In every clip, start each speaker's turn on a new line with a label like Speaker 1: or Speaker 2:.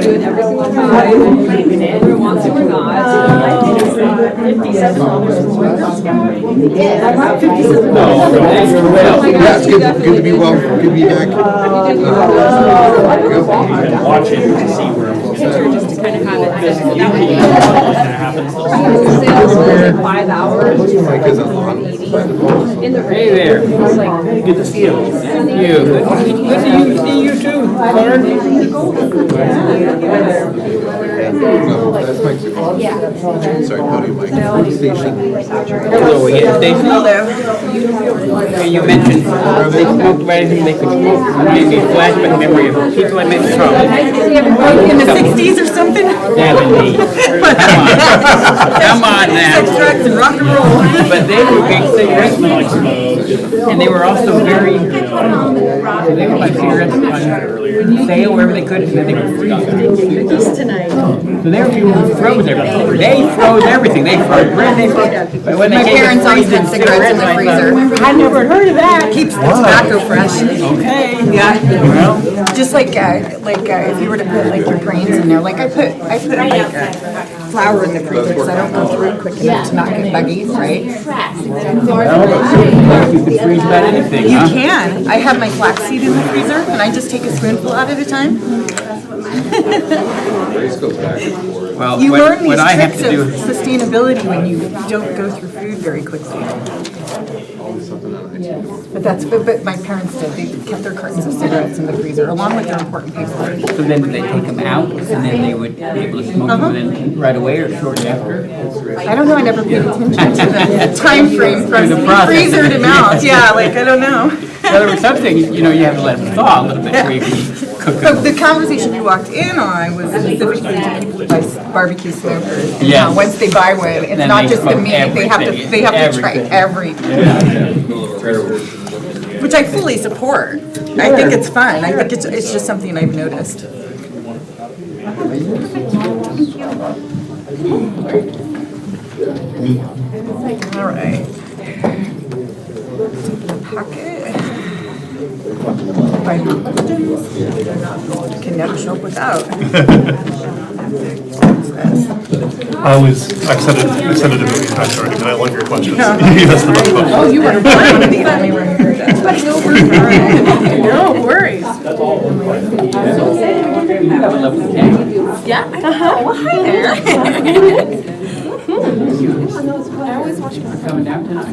Speaker 1: do it every single time, whether it wants to or not.
Speaker 2: Yeah, it's good to be well, good to be back.
Speaker 3: Watch it to see where
Speaker 1: Just to kind of have it. So that way, sales was like 5 hours. In the
Speaker 3: Hey there. Good to see you. Good to see you too, Lauren.
Speaker 2: That's Mike's. Sorry, Cody, Mike.
Speaker 3: Hello again, Stacy. Hello. You mentioned they smoked anything they could smoke. Made me flash my memory of people I met in college.
Speaker 4: In the 60s or something?
Speaker 3: 70s. Come on now.
Speaker 4: Sex, drugs, and rock and roll.
Speaker 3: But they were big cigarette smokers. And they were also very, they were like cigarettes on sale wherever they could, and then they were free.
Speaker 4: Cookies tonight.
Speaker 3: So they were people who froze everything. They froze everything. They froze bread, they froze. But when
Speaker 4: My
Speaker 3: they came
Speaker 4: parents
Speaker 3: to
Speaker 4: always
Speaker 3: freezing
Speaker 4: had cigarettes in the freezer.
Speaker 3: I never heard of that.
Speaker 4: Keeps the tobacco fresh.
Speaker 3: Okay.
Speaker 4: Yeah.
Speaker 3: Well,
Speaker 4: Just like if you were to put like your grains in there, like I put like flour in the freezer because I don't go through it quick enough to not get buggies, right?
Speaker 3: you could freeze about anything,
Speaker 4: You
Speaker 3: huh?
Speaker 4: can. I have my flaxseed in the freezer and I just take a spoonful out at a time.
Speaker 3: Well,
Speaker 4: You learn
Speaker 3: what
Speaker 4: these
Speaker 3: I have
Speaker 4: tricks
Speaker 3: to do.
Speaker 4: of sustainability when you don't go through food very quickly. But my parents did. They kept their cartons of cigarettes in the freezer along with their important paperwork.
Speaker 3: So then they take them out, and then they would be able to smoke them then right away or shortly after?
Speaker 4: I don't know. I never paid attention to the time frame from
Speaker 3: To the process.
Speaker 4: freezer to mouth. Yeah, like I don't know.
Speaker 3: Well, there was something, you know, you have to let them thaw a little bit before you can cook
Speaker 4: But
Speaker 3: them.
Speaker 4: the conversation you walked in on was specifically to people by barbecue smokers. And
Speaker 3: Yes.
Speaker 4: how once they buy one, it's
Speaker 3: Then
Speaker 4: not
Speaker 3: they
Speaker 4: just the
Speaker 3: smoke
Speaker 4: meat. They have to try
Speaker 3: everything.
Speaker 4: everything. Which I fully support. I think it's fun. I think it's just something I've noticed. All right. Pocket. Can never show up without.
Speaker 5: I've said it a million times already, but I love your questions.
Speaker 4: Yeah.
Speaker 5: Yes, the most fun.
Speaker 4: Oh, you were one of the only one who heard that. No worries. Yeah. Well, hi there.
Speaker 1: I always watch people
Speaker 3: Coming down tonight?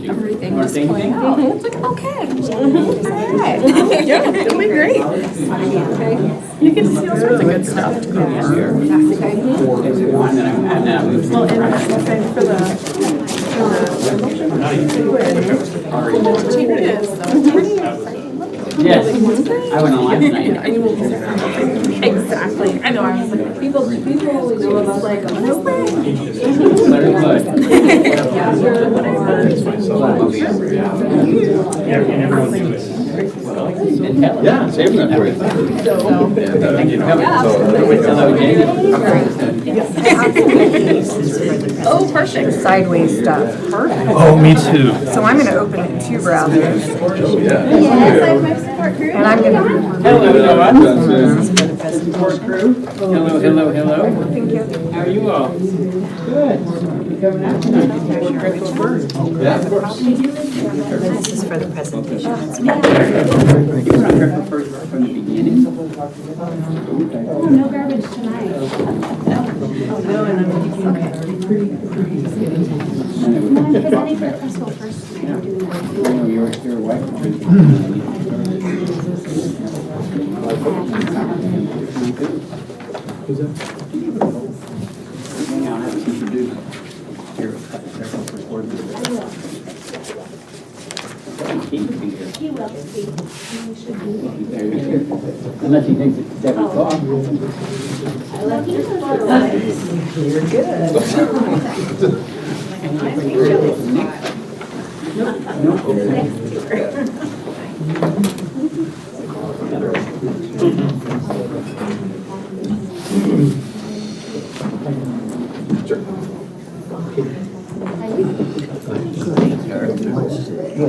Speaker 1: everything just point out. It's like, okay. Alright.
Speaker 4: Yeah, it'll be great. You get to see all sorts of good stuff.
Speaker 3: It's the one that I'm at now. Yes, I went on last night.
Speaker 1: Exactly. I know. I was like, people only know about like, no way.
Speaker 3: Very good.
Speaker 2: Yeah, saving that for you.
Speaker 3: Thank you for coming. Hello, Jamie.
Speaker 1: Oh, perfect.
Speaker 4: Sideways stuff. Perfect.
Speaker 5: Oh, me too.
Speaker 4: So I'm going to open it in two browsers. And I'm going to.
Speaker 3: Hello, Noah. Hello.
Speaker 4: Thank you.
Speaker 3: How are you all? Good. You coming out tonight? Did you have Creswell first?
Speaker 2: Yeah, of course.
Speaker 4: This is for the presentation.
Speaker 3: You were on Creswell first from the beginning?
Speaker 6: Oh, no garbage tonight. I'm visiting for Creswell first tonight.
Speaker 3: Your wife. I'll have to introduce your Creswell first board member. He would be here.
Speaker 6: He will be. He should be.
Speaker 3: Unless he thinks it's 7 o'clock.
Speaker 6: I left your phone.
Speaker 4: You're good.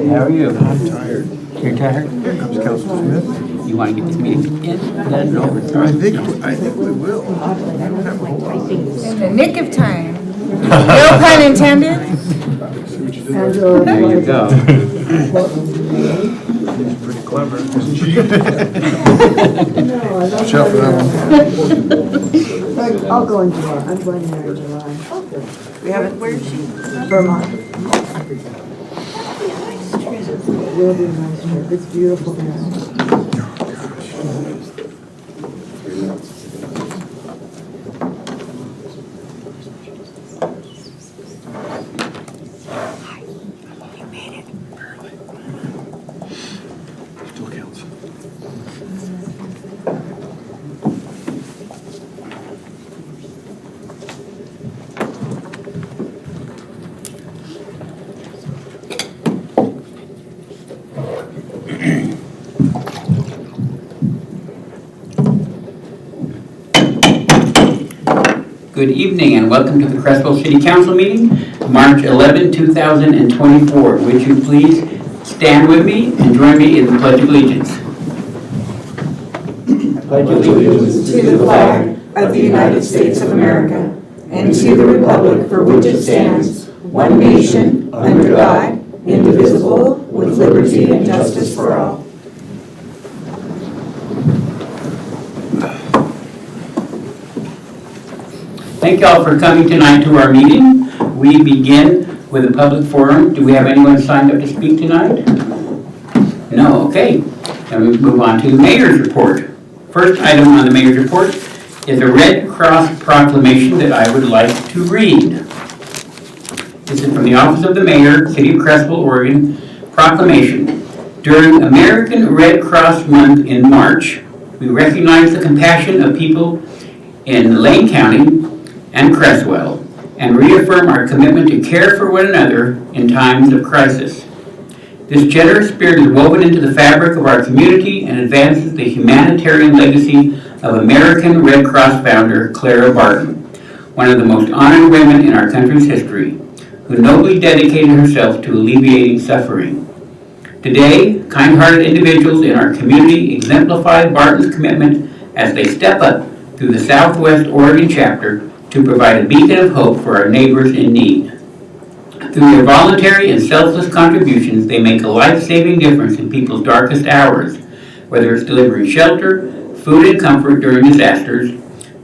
Speaker 3: How are you?
Speaker 2: I'm tired.
Speaker 3: You're tired?
Speaker 2: Here comes Councilman Smith.
Speaker 3: You want to get this meeting in, done, over?
Speaker 2: I think we will.
Speaker 4: In the nick of time. No pun intended.
Speaker 3: There you go.
Speaker 2: Pretty clever, isn't she? Watch out for that one.
Speaker 1: I'll go in July, I'm going there in July.
Speaker 4: We haven't, where is she?
Speaker 1: Vermont. It will be a nice trip, it's beautiful there.
Speaker 2: Still counts.
Speaker 3: Good evening and welcome to the Creswell City Council meeting, March 11, 2024. Would you please stand with me and join me in the Pledge of Allegiance?
Speaker 4: Pledge allegiance to the flag of the United States of America and to the republic for which it stands, one nation, under God, indivisible, with liberty and justice for all.
Speaker 3: Thank you all for coming tonight to our meeting. We begin with a public forum. Do we have anyone signed up to speak tonight? No, okay. Then we move on to the mayor's report. First item on the mayor's report is a Red Cross proclamation that I would like to read. This is from the Office of the Mayor, City of Creswell, Oregon. Proclamation. During American Red Cross Month in March, we recognize the compassion of people in Lane County and Creswell, and reaffirm our commitment to care for one another in times of crisis. This generous spirit is woven into the fabric of our community and advances the humanitarian legacy of American Red Cross founder Clara Barton, one of the most honored women in our country's history, who nobly dedicated herself to alleviating suffering. Today, kind-hearted individuals in our community exemplify Barton's commitment as they step up through the Southwest Oregon chapter to provide a beacon of hope for our neighbors in need. Through their voluntary and selfless contributions, they make a life-saving difference in people's darkest hours, whether it's delivering shelter, food and comfort during disasters,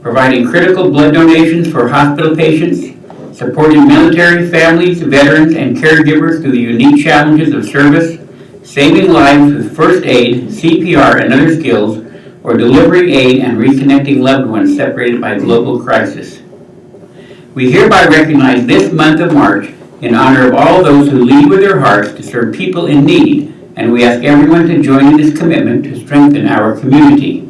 Speaker 3: providing critical blood donations for hospital patients, supporting military families, veterans, and caregivers through the unique challenges of service, saving lives with first aid, CPR, and other skills, or delivering aid and reconnecting loved ones separated by global crisis. We hereby recognize this month of March in honor of all those who lead with their hearts to serve people in need, and we ask everyone to join in this commitment to strengthen our community.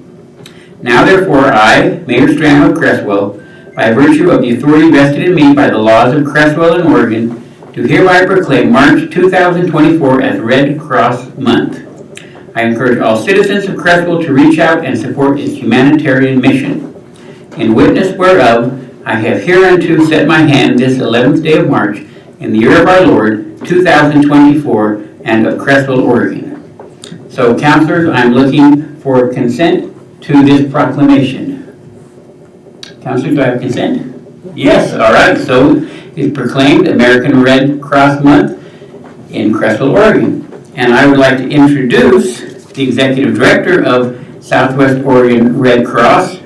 Speaker 3: Now therefore, I, Mayor Strand of Creswell, by virtue of the authority vested in me by the laws of Creswell and Oregon, do hereby proclaim March 2024 as Red Cross Month. I encourage all citizens of Creswell to reach out and support its humanitarian mission. In witness whereof, I have hereunto set my hand this 11th day of March in the year of our Lord, 2024, and of Creswell, Oregon. So, councilors, I'm looking for consent to this proclamation. Councilors, do I have consent? Yes, all right. So, it's proclaimed American Red Cross Month in Creswell, Oregon. And I would like to introduce the Executive Director of Southwest Oregon Red Cross,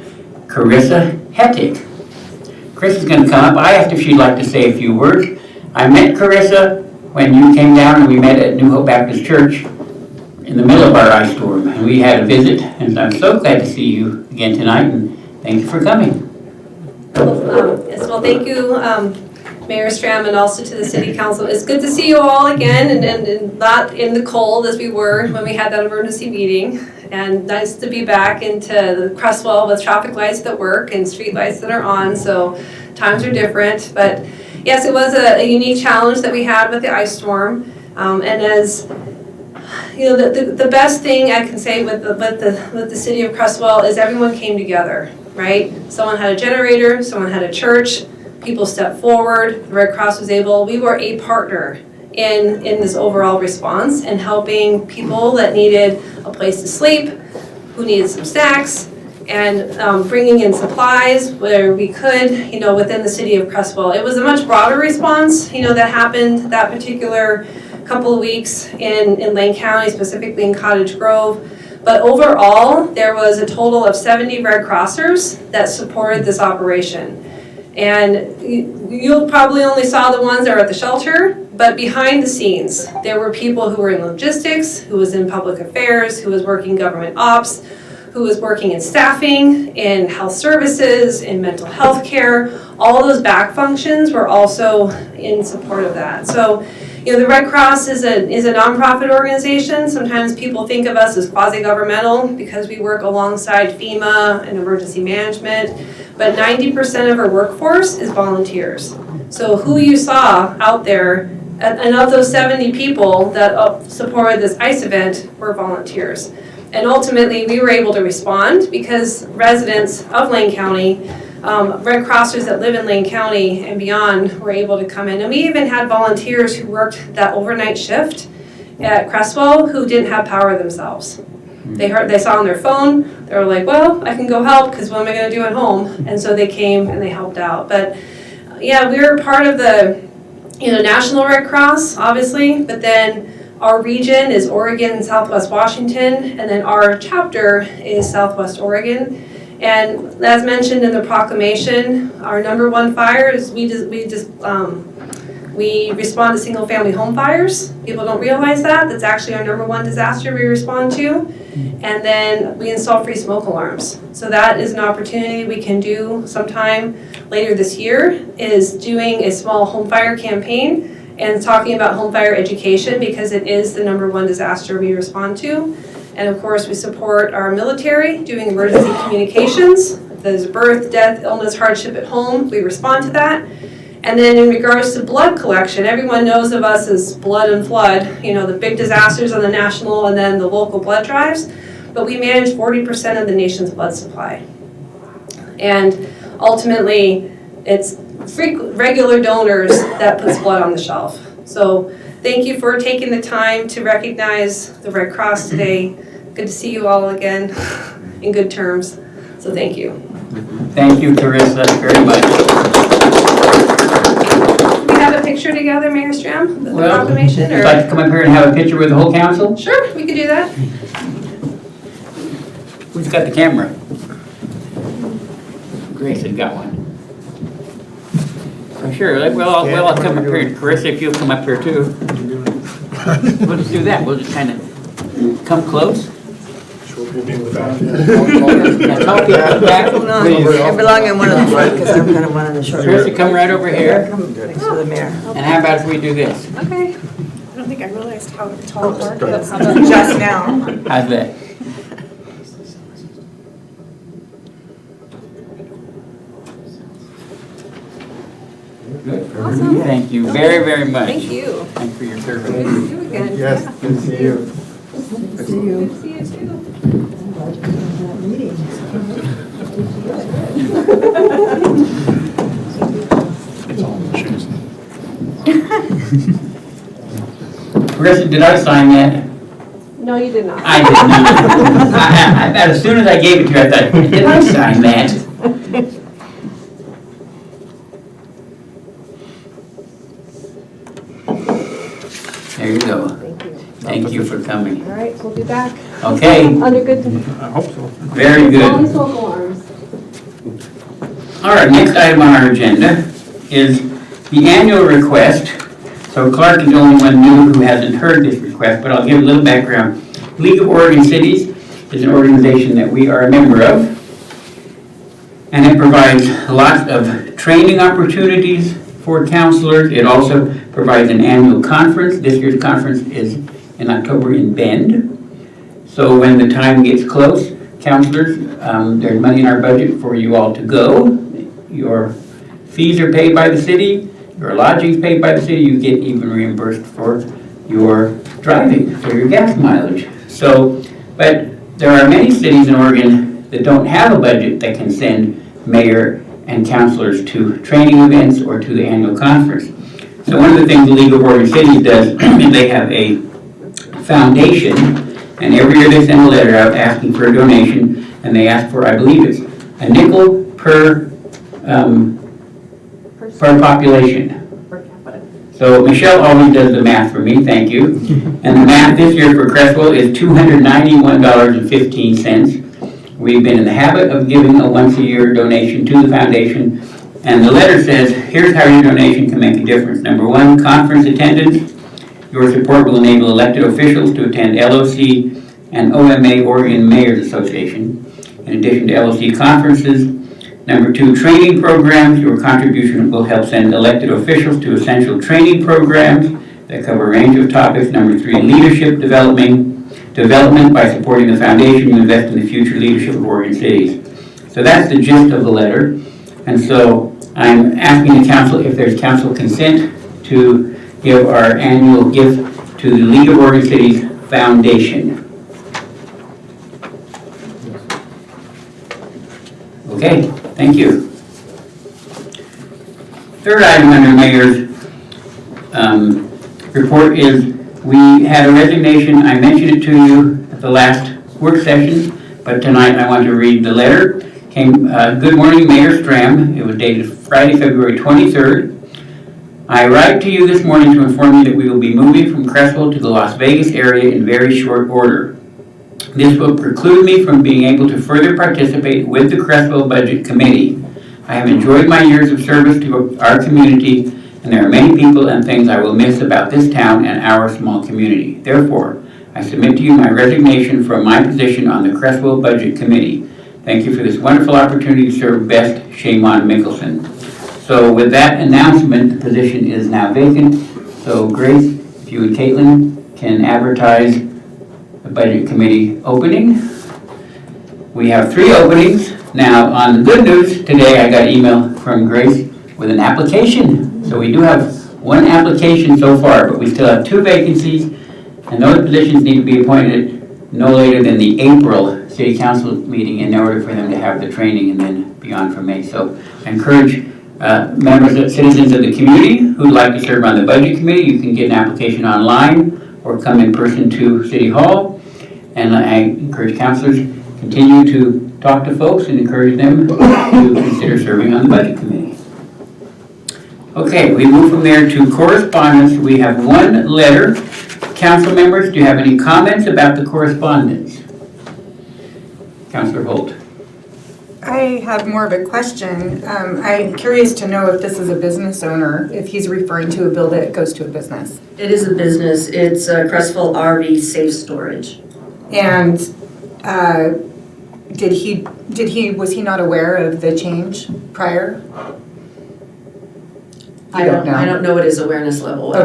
Speaker 3: Carissa Hettig. Chris is going to come up. I asked if she'd like to say a few words. I met Carissa when you came down and we met at New Hope Baptist Church in the middle of our ice storm. And we had a visit, and I'm so glad to see you again tonight, and thank you for coming.
Speaker 7: Well, thank you, Mayor Stram, and also to the City Council. It's good to see you all again, and not in the cold as we were when we had that emergency meeting. And nice to be back into the Creswell with traffic lights that work and street lights that are on, so times are different. But yes, it was a unique challenge that we had with the ice storm. And as you know, the best thing I can say with the City of Creswell is everyone came together, right? Someone had a generator, someone had a church, people stepped forward, the Red Cross was able, we were a partner in this overall response and helping people that needed a place to sleep, who needed some snacks, and bringing in supplies where we could, within the city of Creswell. It was a much broader response, that happened that particular couple of weeks in Lane County, specifically in Cottage Grove. But overall, there was a total of 70 Red Crossers that supported this operation. And you probably only saw the ones that were at the shelter, but behind the scenes, there were people who were in logistics, who was in public affairs, who was working government ops, who was working in staffing, in health services, in mental health care. All those back functions were also in support of that. So, the Red Cross is a nonprofit organization. Sometimes people think of us as quasi-governmental because we work alongside FEMA and emergency management, but 90% of our workforce is volunteers. So who you saw out there, and of those 70 people that supported this ICE event were volunteers. And ultimately, we were able to respond because residents of Lane County, Red Crossers that live in Lane County and beyond were able to come in. And we even had volunteers who worked that overnight shift at Creswell who didn't have power themselves. They saw on their phone, they were like, well, I can go help because what am I going to do at home? And so they came and they helped out. But yeah, we were part of the National Red Cross, obviously, but then our region is Oregon and Southwest Washington, and then our chapter is Southwest Oregon. And as mentioned in the proclamation, our number one fire is we respond to single family home fires. People don't realize that. That's actually our number one disaster we respond to. And then we install free smoke alarms. So that is an opportunity we can do sometime later this year, is doing a small home fire campaign and talking about home fire education because it is the number one disaster we respond to. And of course, we support our military doing emergency communications. If there's birth, death, illness, hardship at home, we respond to that. And then in regards to blood collection, everyone knows of us as Blood and Flood, the big disasters on the national and then the local blood drives. But we manage 40% of the nation's blood supply. And ultimately, it's regular donors that puts blood on the shelf. So thank you for taking the time to recognize the Red Cross today. Good to see you all again in good terms. So thank you.
Speaker 3: Thank you, Carissa, very much.
Speaker 7: Can we have a picture together, Mayor Stram, the
Speaker 3: Well,
Speaker 7: proclamation?
Speaker 3: would you like to come up here and have a picture with the whole council?
Speaker 7: Sure, we could do that.
Speaker 3: Who's got the camera? Grace had got one. Oh, sure, well, I'll come up here. Carissa, if you'll come up here too. We'll just do that. We'll just kind of come close. Yeah, tell people back.
Speaker 4: I belong in one of the front because I'm kind of one of the short.
Speaker 3: Carissa, come right over here.
Speaker 4: Come next to the mayor.
Speaker 3: And how about if we do this?
Speaker 7: Okay.
Speaker 6: I don't think I realized how tall it was.
Speaker 4: Just now.
Speaker 3: How's that? Good.
Speaker 7: Awesome.
Speaker 3: Thank you very, very much.
Speaker 7: Thank you.
Speaker 3: Thank you for your service.
Speaker 7: Good to see you again.
Speaker 2: Yes, good to see you.
Speaker 7: Good to see you too.
Speaker 2: It's all in the shoes.
Speaker 3: Carissa, did I sign that?
Speaker 7: No, you did not.
Speaker 3: I did not. As soon as I gave it to you, I thought, did I sign that? There you go.
Speaker 7: Thank you.
Speaker 3: Thank you for coming.
Speaker 7: All right, we'll be back.
Speaker 3: Okay,
Speaker 7: Under good,
Speaker 2: I hope so.
Speaker 3: very
Speaker 7: only
Speaker 3: good.
Speaker 7: smoke alarms.
Speaker 3: All right, next item on our agenda is the annual request. So Clark is the only one new who hasn't heard this request, but I'll give a little background. League of Oregon Cities is an organization that we are a member of, and it provides lots of training opportunities for counselors. It also provides an annual conference. This year's conference is in October in Bend. So when the time gets close, counselors, there's money in our budget for you all to go. Your fees are paid by the city, your lodging is paid by the city, you get even reimbursed for your driving, for your gas mileage. So, but there are many cities in Oregon that don't have a budget that can send mayor and counselors to training events or to the annual conference. So one of the things the League of Oregon Cities does is they have a foundation And every year they send a letter out asking for a donation, and they ask for, I believe it's a nickel per population. So Michelle always does the math for me, thank you. And the math this year for Creswell is $291.15. We've been in the habit of giving a once-a-year donation to the foundation. And the letter says, here's how your donation can make a difference. Number one, conference attendance. Your support will enable elected officials to attend LOC and OMA, Oregon Mayors Association, in addition to LOC conferences. Number two, training programs. Your contribution will help send elected officials to essential training programs that cover a range of topics. Number three, leadership development. By supporting the foundation, you invest in the future leadership of Oregon cities. So that's the gist of the letter. And so I'm asking the council if there's council consent to give our annual gift to the League of Oregon Cities Foundation. Okay, thank you. Third item under Mayor's report is we had a resignation. I mentioned it to you at the last work session, but tonight I want to read the letter. Good morning, Mayor Stram. It was dated Friday, February 23rd. I write to you this morning to inform you that we will be moving from Creswell to the Las Vegas area in very short order. This will preclude me from being able to further participate with the Creswell Budget Committee. I have enjoyed my years of service to our community, and there are many people and things I will miss about this town and our small community. Therefore, I submit to you my resignation from my position on the Creswell Budget Committee. Thank you for this wonderful opportunity to serve. Best, Shaymon Mickelson. So with that announcement, the position is now vacant. So Grace, if you and Caitlin can advertise the Budget Committee opening. We have 3 openings. Now, on the good news, today I got an email from Grace with an application. So we do have 1 application so far, but we still have 2 vacancies, and those positions need to be appointed no later than the April City Council meeting in order for them to have the training and then beyond from May. So I encourage members, citizens of the community who'd like to serve on the Budget Committee, you can get an application online or come in person to City Hall. And I encourage councilors continue to talk to folks and encourage them to consider serving on the Budget Committee. Okay, we move from there to correspondence. We have 1 letter. Council members, do you have any comments about the correspondence? Councilor Holt.
Speaker 4: I have more of a question. I'm curious to know if this is a business owner, if he's referring to a bill that goes to a business.
Speaker 1: It is a business. It's Creswell RV Safe Storage.
Speaker 4: And was he not aware of the change prior?
Speaker 1: I don't know what his awareness level was.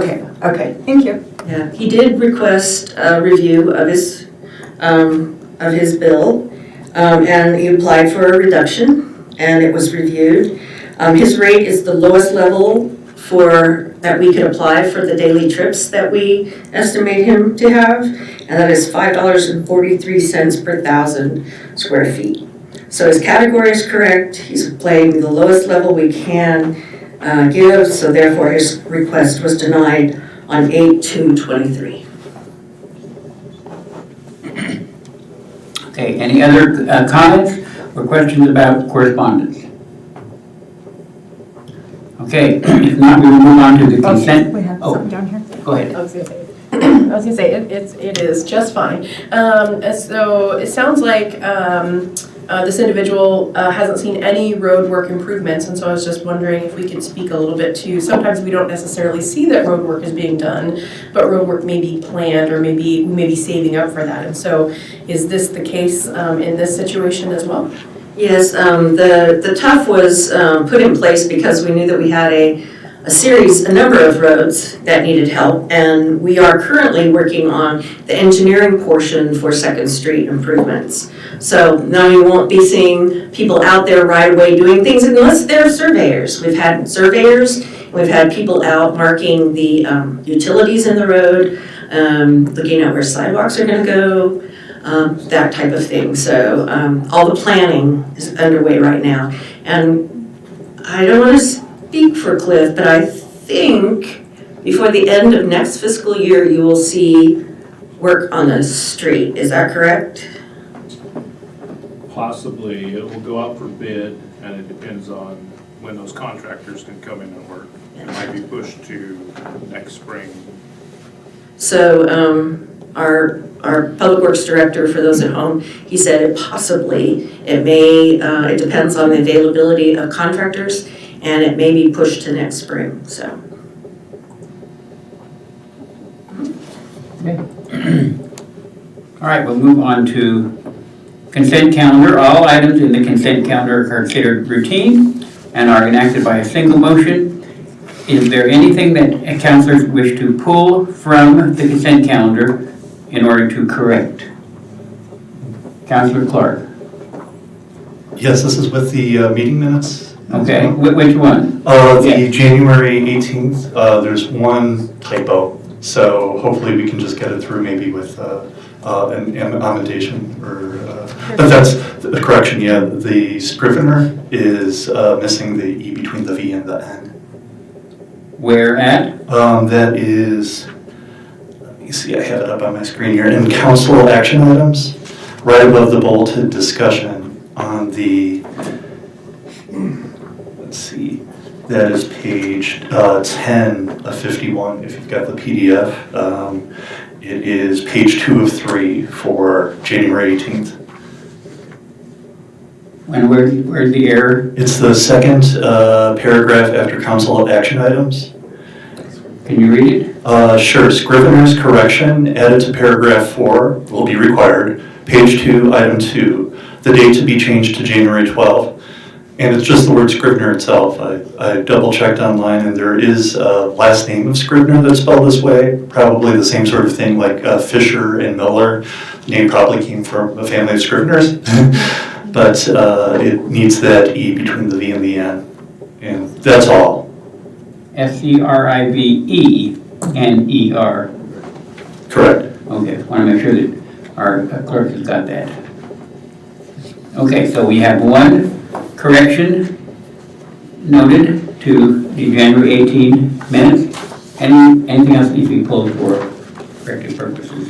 Speaker 4: Okay, thank you.
Speaker 1: Yeah, he did request a review of his bill, and he applied for a reduction, and it was reviewed. His rate is the lowest level that we could apply for the daily trips that we estimate him to have, and that is $5.43 per 1,000 square feet. So his category is correct. He's applying the lowest level we can give, so therefore his request was denied on 8/2/23.
Speaker 3: Okay, any other comments or questions about correspondence? Okay, if not, we will move on to the consent.
Speaker 4: We have something down here.
Speaker 3: Go ahead.
Speaker 8: I was gonna say it is just fine. So it sounds like this individual hasn't seen any road work improvements, and so I was just wondering if we could speak a little bit to, sometimes we don't necessarily see that road work is being done, but road work may be planned, or maybe we may be saving up for that. And so is this the case in this situation as well?
Speaker 1: Yes, the TUF was put in place because we knew that we had a number of roads that needed help, and we are currently working on the engineering portion for 2nd Street improvements. So now you won't be seeing people out there right away doing things unless they're surveyors. We've had surveyors, we've had people out marking the utilities in the road, looking at where sidewalks are going to go, that type of thing. So all the planning is underway right now. And I don't want to speak for Cliff, but I think before the end of next fiscal year, you will see work on the street, is that correct?
Speaker 9: Possibly, it will go out for bid, and it depends on when those contractors can come in and work. It might be pushed to next spring.
Speaker 1: So our Public Works Director, for those at home, he said it depends on the availability of contractors, and it may be pushed to next spring, so.
Speaker 3: All right, we'll move on to consent calendar. All items in the consent calendar are considered routine and are enacted by a single motion. Is there anything that councilors wish to pull from the consent calendar in order to correct? Councilor Clark.
Speaker 10: Yes, this is with the meeting minutes.
Speaker 3: Okay, which one?
Speaker 10: The January 18th, there's one typo, so hopefully we can just get it through maybe with an amendation or, but that's the correction, yeah. The Scrivener is missing the E between the V and the N.
Speaker 3: Where at?
Speaker 10: That is, let me see, I have it up on my screen here, in council action items, right above the bulleted discussion on the, let's see, that is page 10 of 51, if you've got the PDF. It is page 2 of 3 for January 18th.
Speaker 3: And where's the error?
Speaker 10: It's the second paragraph after council action items.
Speaker 3: Can you read it?
Speaker 10: Sure. Scrivener's correction added to paragraph 4 will be required. Page 2, item 2. The date to be changed to January 12th. And it's just the word Scrivener itself. I double checked online, and there is a last name of Scrivener that's spelled this way. Probably the same sort of thing like Fisher and Miller. The name probably came from a family of Scriveners. But it needs that E between the V and the N. And that's all.
Speaker 3: Scrivener.
Speaker 10: Correct.
Speaker 3: Okay, want to make sure that our clerk has got that. Okay, so we have one correction noted to the January 18 minutes. Anything else needs to be pulled for corrective purposes?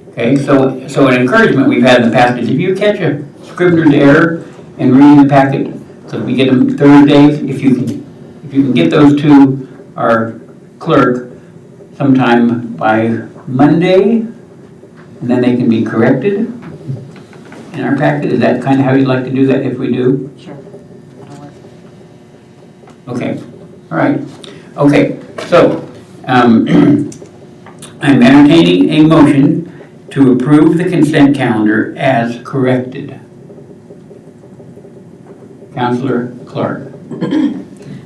Speaker 3: Okay, so an encouragement we've had in the past is if you catch a Scrivener's error in reading the packet, so we get them Thursdays, if you can get those to our clerk sometime by Monday, and then they can be corrected in our packet. Is that kind of how you'd like to do that if we do?
Speaker 4: Sure.
Speaker 3: Okay, all right. Okay, so I'm entertaining a motion to approve the consent calendar as corrected. Councilor Clark.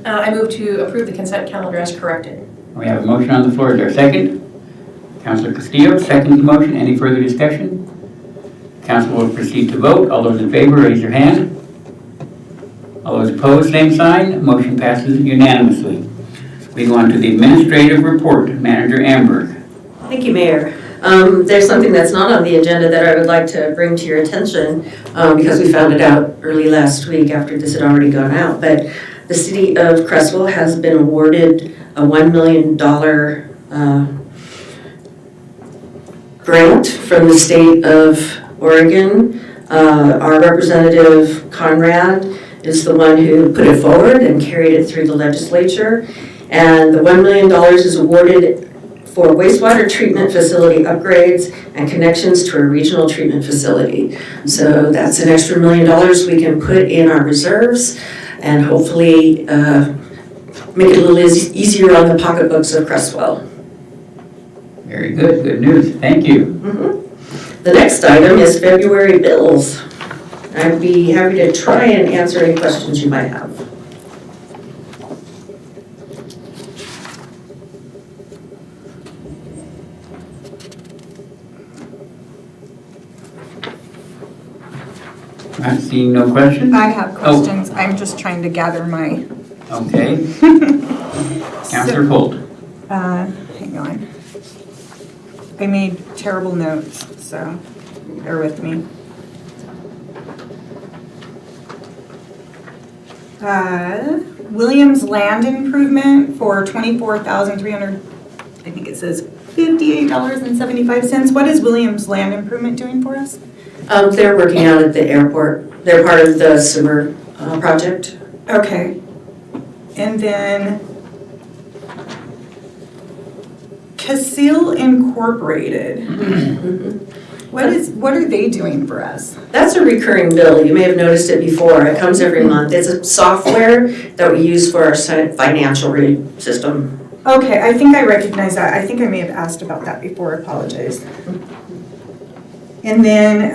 Speaker 8: I move to approve the consent calendar as corrected.
Speaker 3: We have a motion on the floor. Is there a second? Councilor Castillo seconds the motion. Any further discussion? Council will proceed to vote. All those in favor, raise your hand. All those opposed, same sign. Motion passes unanimously. We go on to the administrative report. Manager Amberg.
Speaker 1: Thank you, Mayor. There's something that's not on the agenda that I would like to bring to your attention because we found it out early last week after this had already gone out. But the city of Creswell has been awarded a $1 million grant from the state of Oregon. Our representative, Conrad, is the one who put it forward and carried it through the legislature. And the $1 million is awarded for wastewater treatment facility upgrades and connections to a regional treatment facility. So that's an extra $1 million we can put in our reserves and hopefully make it a little easier on the pocketbooks of Creswell.
Speaker 3: Very good. Good news. Thank you.
Speaker 1: The next item is February bills. I'd be happy to try and answer any questions you might have.
Speaker 3: I'm seeing no questions.
Speaker 4: I have questions. I'm just trying to gather my.
Speaker 3: Okay. Councilor Holt.
Speaker 4: Hang on. I made terrible notes, so bear with me. Williams Land Improvement for $24,300, I think it says $58.75. What is Williams Land Improvement doing for us?
Speaker 1: They're working out at the airport. They're part of the sewer project.
Speaker 4: Okay. And then Creswell Incorporated. What are they doing for us?
Speaker 1: That's a recurring bill. You may have noticed it before. It comes every month. It's a software that we use for our financial system.
Speaker 4: Okay, I think I recognize that. I think I may have asked about that before. I apologize. And then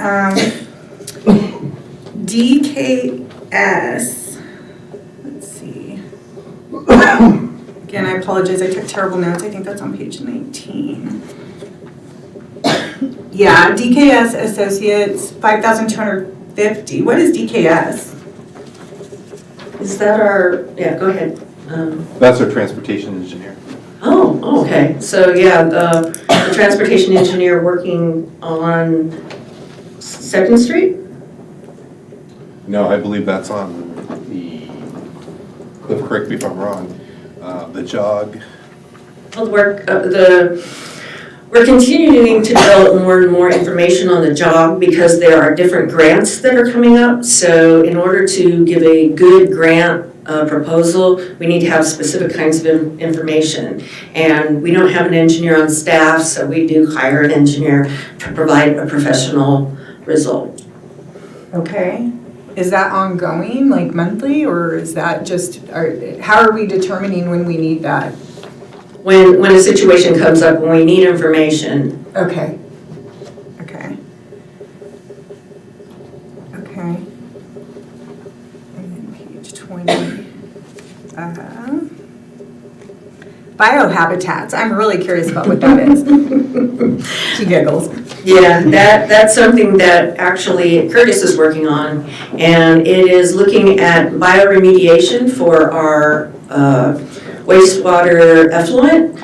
Speaker 4: DKS. Let's see. Again, I apologize. I took terrible notes. I think that's on page 19. Yeah, DKS Associates, $5,250. What is DKS?
Speaker 1: Is that our, yeah, go ahead.
Speaker 11: That's our transportation engineer.
Speaker 1: Oh, okay. So yeah, the transportation engineer working on 2nd Street?
Speaker 11: No, I believe that's on the, Cliff, correct me if I'm wrong, the jog.
Speaker 1: Well, we're continuing to develop more and more information on the job because there are different grants that are coming up. So in order to give a good grant proposal, we need to have specific kinds of information. And we don't have an engineer on staff, so we do hire an engineer to provide a professional result.
Speaker 4: Okay. Is that ongoing, like monthly, or is that just, how are we determining when we need that?
Speaker 1: When a situation comes up, when we need information.
Speaker 4: Okay. Okay. Okay. And then page 20. Biohabitats. I'm really curious about what that is. She giggles.
Speaker 1: Yeah, that's something that actually Curtis is working on, and it is looking at bioremediation for our wastewater effluent.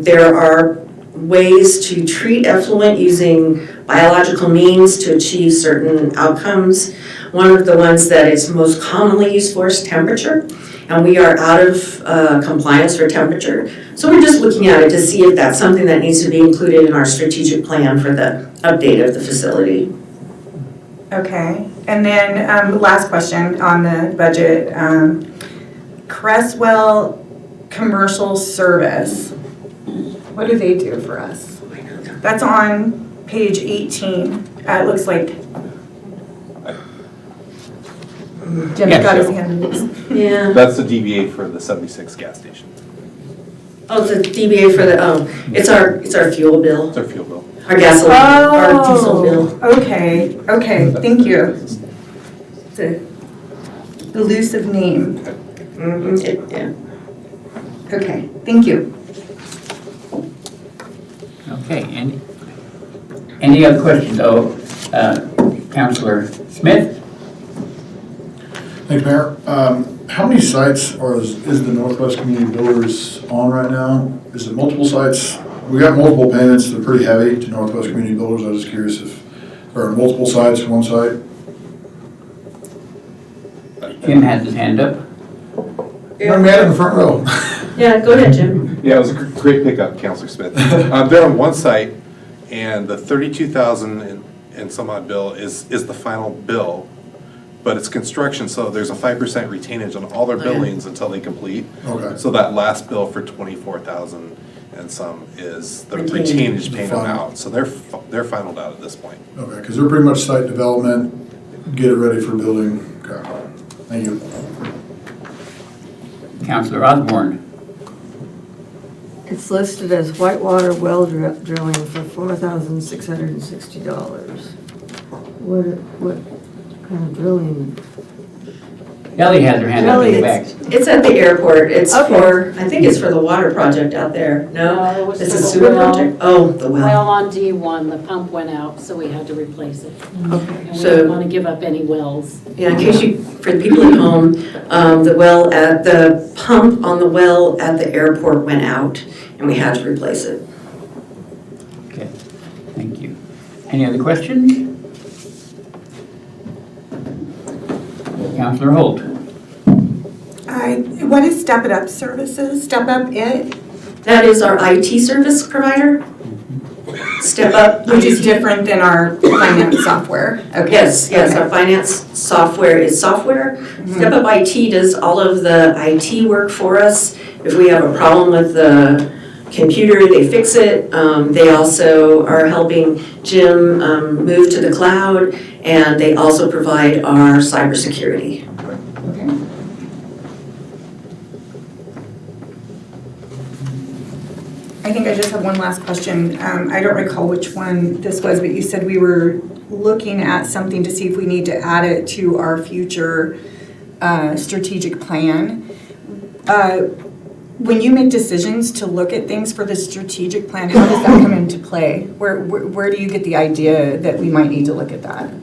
Speaker 1: There are ways to treat effluent using biological means to achieve certain outcomes. One of the ones that is most commonly used for is temperature, and we are out of compliance for temperature. So we're just looking at it to see if that's something that needs to be included in our strategic plan for the update of the facility.
Speaker 4: Okay. And then last question on the budget. Creswell Commercial Service. What do they do for us? That's on page 18. It looks like Jim's got his hand raised.
Speaker 1: Yeah.
Speaker 11: That's the DBA for the 76 gas station.
Speaker 1: Oh, the DBA for the, it's our fuel bill,
Speaker 11: It's our fuel bill.
Speaker 1: our gasoline, our diesel bill.
Speaker 4: Okay, thank you. It's a elusive name.
Speaker 1: Yeah.
Speaker 4: Okay, thank you.
Speaker 3: Okay, any other questions? Oh, Councilor Smith?
Speaker 12: Thanks, Mayor. How many sites is the Northwest Community Builders on right now? Is it multiple sites? We got multiple payments. They're pretty heavy to Northwest Community Builders. I was just curious if there are multiple sites, one site.
Speaker 3: Jim has his hand up.
Speaker 12: Young man in the front row.
Speaker 1: Yeah, go ahead, Jim.
Speaker 11: Yeah, it was a great pickup, Councilor Smith. They're on one site, and the 32,000 and some odd bill is the final bill, but it's construction, so there's a 5% retainage on all their billings until they complete.
Speaker 12: Okay.
Speaker 11: So that last bill for 24,000 and some is the retainage payment out. So they're finalized out at this point.
Speaker 12: Okay, because they're pretty much site development, get it ready for building. Okay, thank you.
Speaker 3: Councilor Osborne.
Speaker 13: It's listed as whitewater well drilling for $4,660. What kind of drilling?
Speaker 3: Ellie has her hand up in the back.
Speaker 1: It's at the airport. It's
Speaker 13: Okay.
Speaker 1: for, I think it's for the water project out there. No,
Speaker 14: it was
Speaker 1: it's
Speaker 14: for
Speaker 1: a
Speaker 14: the
Speaker 1: sewer
Speaker 14: well.
Speaker 1: project. Oh, the well.
Speaker 14: Well, on D1, the pump went out, so we had to replace it.
Speaker 1: Okay,
Speaker 14: And we
Speaker 1: so
Speaker 14: didn't want to give up any wells.
Speaker 1: yeah, in case for the people at home, the pump on the well at the airport went out, and we had to replace it.
Speaker 3: Okay, thank you. Any other questions? Councilor Holt.
Speaker 4: what is Step It Up Services? Step Up It?
Speaker 1: That is our IT service provider. Step Up.
Speaker 4: Which is different than our finance software. Okay.
Speaker 1: Yes,
Speaker 4: Okay.
Speaker 1: our finance software is software. Step Up IT does all of the IT work for us. If we have a problem with the computer, they fix it. They also are helping Jim move to the cloud, and they also provide our cybersecurity.
Speaker 4: Okay. I think I just have one last question. I don't recall which one this was, but you said we were looking at something to see if we need to add it to our future strategic plan. When you make decisions to look at things for the strategic plan, how does that come into play? Where do you get the idea that we might need to look at that?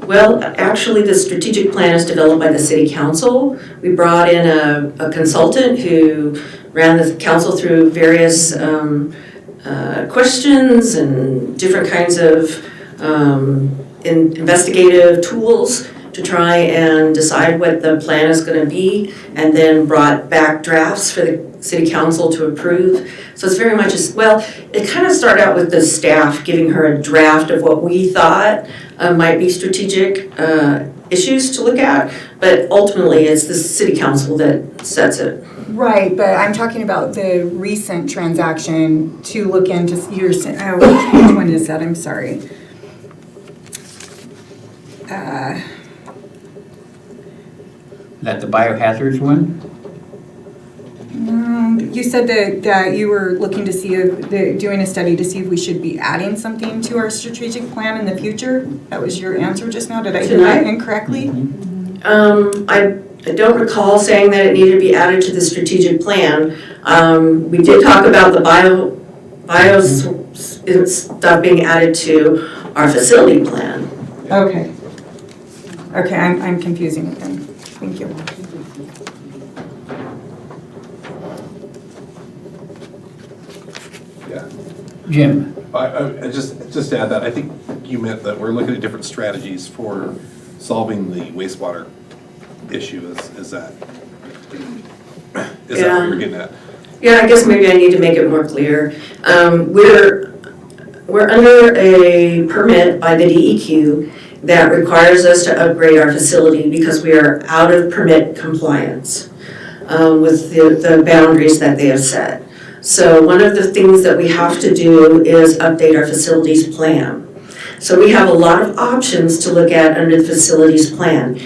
Speaker 1: Well, actually, the strategic plan is developed by the city council. We brought in a consultant who ran the council through various questions and different kinds of investigative tools to try and decide what the plan is going to be, and then brought back drafts for the city council to approve. So it's very much, it kind of started out with the staff giving her a draft of what we thought might be strategic issues to look at, but ultimately it's the city council that sets it.
Speaker 4: Right, but I'm talking about the recent transaction to look into your, which one is that? I'm sorry.
Speaker 3: That the biohazards one?
Speaker 4: You said that you were looking to see doing a study to see if we should be adding something to our strategic plan in the future. That was your answer just now. Did I hear that incorrectly?
Speaker 1: I don't recall saying that it needed to be added to the strategic plan. We did talk about the bios stuff being added to our facility plan.
Speaker 4: Okay. Okay, I'm confusing it then. Thank you.
Speaker 11: Yeah.
Speaker 3: Jim?
Speaker 11: I just to add that, I think you meant that we're looking at different strategies for solving the wastewater issue. Is that what you're getting at?
Speaker 1: Yeah, I guess maybe I need to make it more clear. We're under a permit by the DEQ that requires us to upgrade our facility because we are out of permit compliance with the boundaries that they have set. So one of the things that we have to do is update our facilities plan. So we have a lot of options to look at under the facilities plan.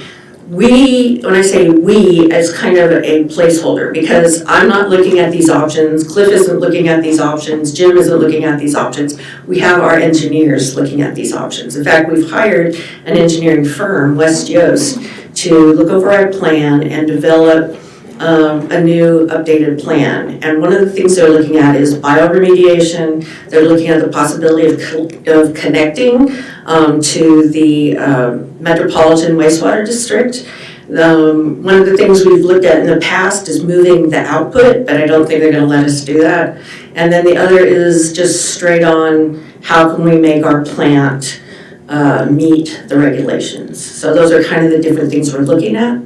Speaker 1: When I say we, it's kind of a placeholder because I'm not looking at these options, Cliff isn't looking at these options, Jim isn't looking at these options. We have our engineers looking at these options. In fact, we've hired an engineering firm, West Yost, to look over our plan and develop a new updated plan. And one of the things they're looking at is bioremediation. They're looking at the possibility of connecting to the Metropolitan Wastewater District. One of the things we've looked at in the past is moving the output, but I don't think they're going to let us do that. And then the other is just straight on how can we make our plant meet the regulations. So those are kind of the different things we're looking at.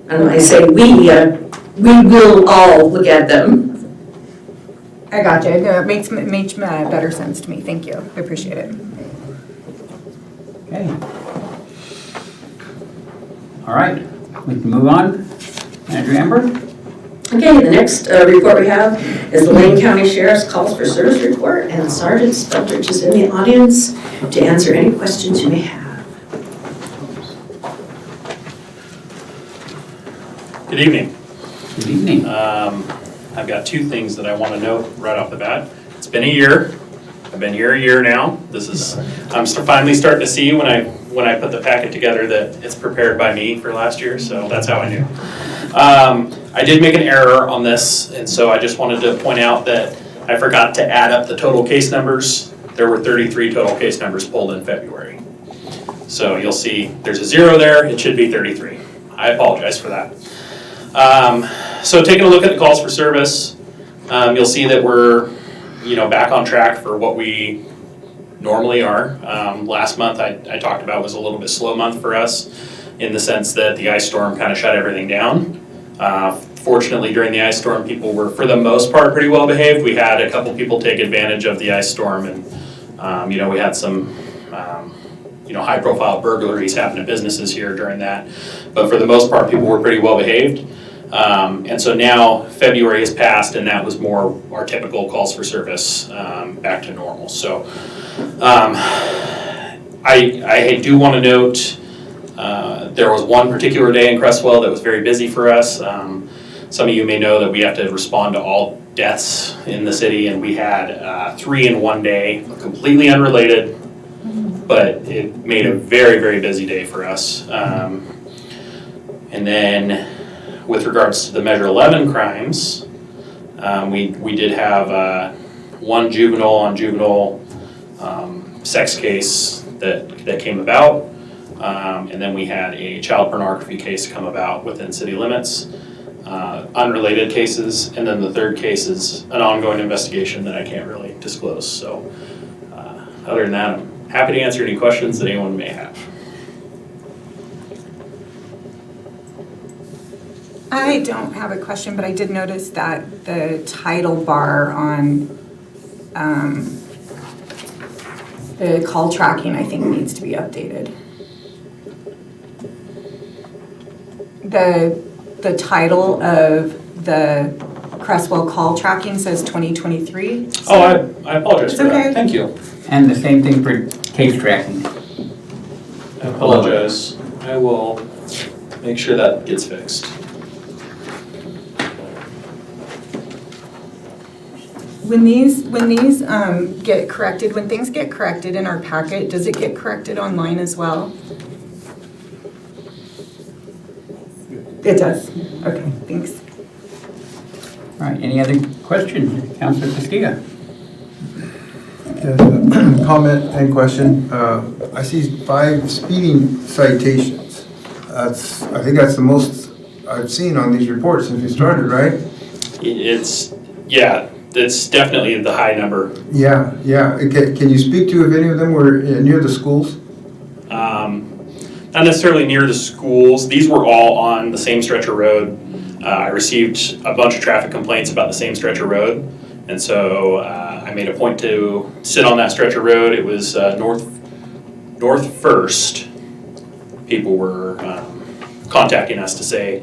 Speaker 1: And when I say we will all look at them.
Speaker 4: I got you. It makes better sense to me. Thank you. I appreciate it.
Speaker 3: Okay. All right, we can move on. Andrew Amber?
Speaker 1: Okay, the next report we have is the Lane County Sheriff's Calls for Service report, and Sergeant Speltridge is in the audience to answer any questions you may have.
Speaker 15: Good evening.
Speaker 3: Good evening.
Speaker 15: I've got two things that I want to note right off the bat. It's been a year. I've been here a year now. I'm finally starting to see when I put the packet together that it's prepared by me for last year, so that's how I knew. I did make an error on this, and so I just wanted to point out that I forgot to add up the total case numbers. There were 33 total case numbers pulled in February. So you'll see there's a 0 there. It should be 33. I apologize for that. So taking a look at the calls for service, you'll see that we're back on track for what we normally are. Last month I talked about was a little bit slow month for us in the sense that the ice storm kind of shut everything down. Fortunately, during the ice storm, people were, for the most part, pretty well behaved. We had a couple people take advantage of the ice storm, and we had some high profile burglaries happen to businesses here during that. But for the most part, people were pretty well behaved. And so now February has passed, and that was more our typical calls for service back to normal. So I do want to note there was one particular day in Creswell that was very busy for us. Some of you may know that we have to respond to all deaths in the city, and we had 3 in one day, completely unrelated, but it made a very, very busy day for us. And then with regards to the Measure 11 crimes, we did have one juvenile on juvenile sex case that came about, and then we had a child pornography case come about within city limits, unrelated cases, and then the third case is an ongoing investigation that I can't really disclose. So other than that, I'm happy to answer any questions that anyone may have.
Speaker 4: I don't have a question, but I did notice that the title bar on the call tracking, I think, needs to be updated. The title of the Creswell call tracking says 2023.
Speaker 15: Oh, I apologize for that. Thank you.
Speaker 3: And the same thing for case tracking.
Speaker 15: I apologize. I will make sure that gets fixed.
Speaker 4: When these get corrected, when things get corrected in our packet, does it get corrected online as well? It does. Okay, thanks.
Speaker 3: All right, any other questions? Councilor Castillo?
Speaker 2: Yes, comment and question. I see 5 speeding citations. I think that's the most I've seen on these reports since we started, right?
Speaker 15: It's definitely the high number.
Speaker 2: Yeah. Can you speak to if any of them were near the schools?
Speaker 15: Not necessarily near the schools. These were all on the same stretch of road. I received a bunch of traffic complaints about the same stretch of road, and so I made a point to sit on that stretch of road. It was North First. People were contacting us to say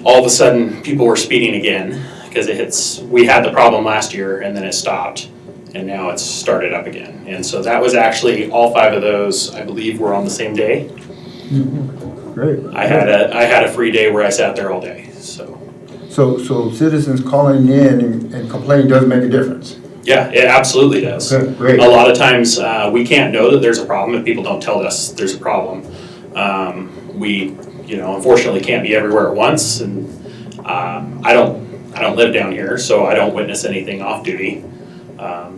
Speaker 15: all of a sudden people were speeding again because we had the problem last year and then it stopped and now it's started up again. And so that was actually all 5 of those, I believe, were on the same day.
Speaker 2: Great.
Speaker 15: I had a free day where I sat there all day.
Speaker 2: So citizens calling in and complaining does make a difference?
Speaker 15: Yeah, it absolutely does.
Speaker 2: Okay, great.
Speaker 15: A lot of times we can't know that there's a problem if people don't tell us there's a problem. We, unfortunately can't be everywhere at once, and I don't live down here, so I don't witness anything off duty.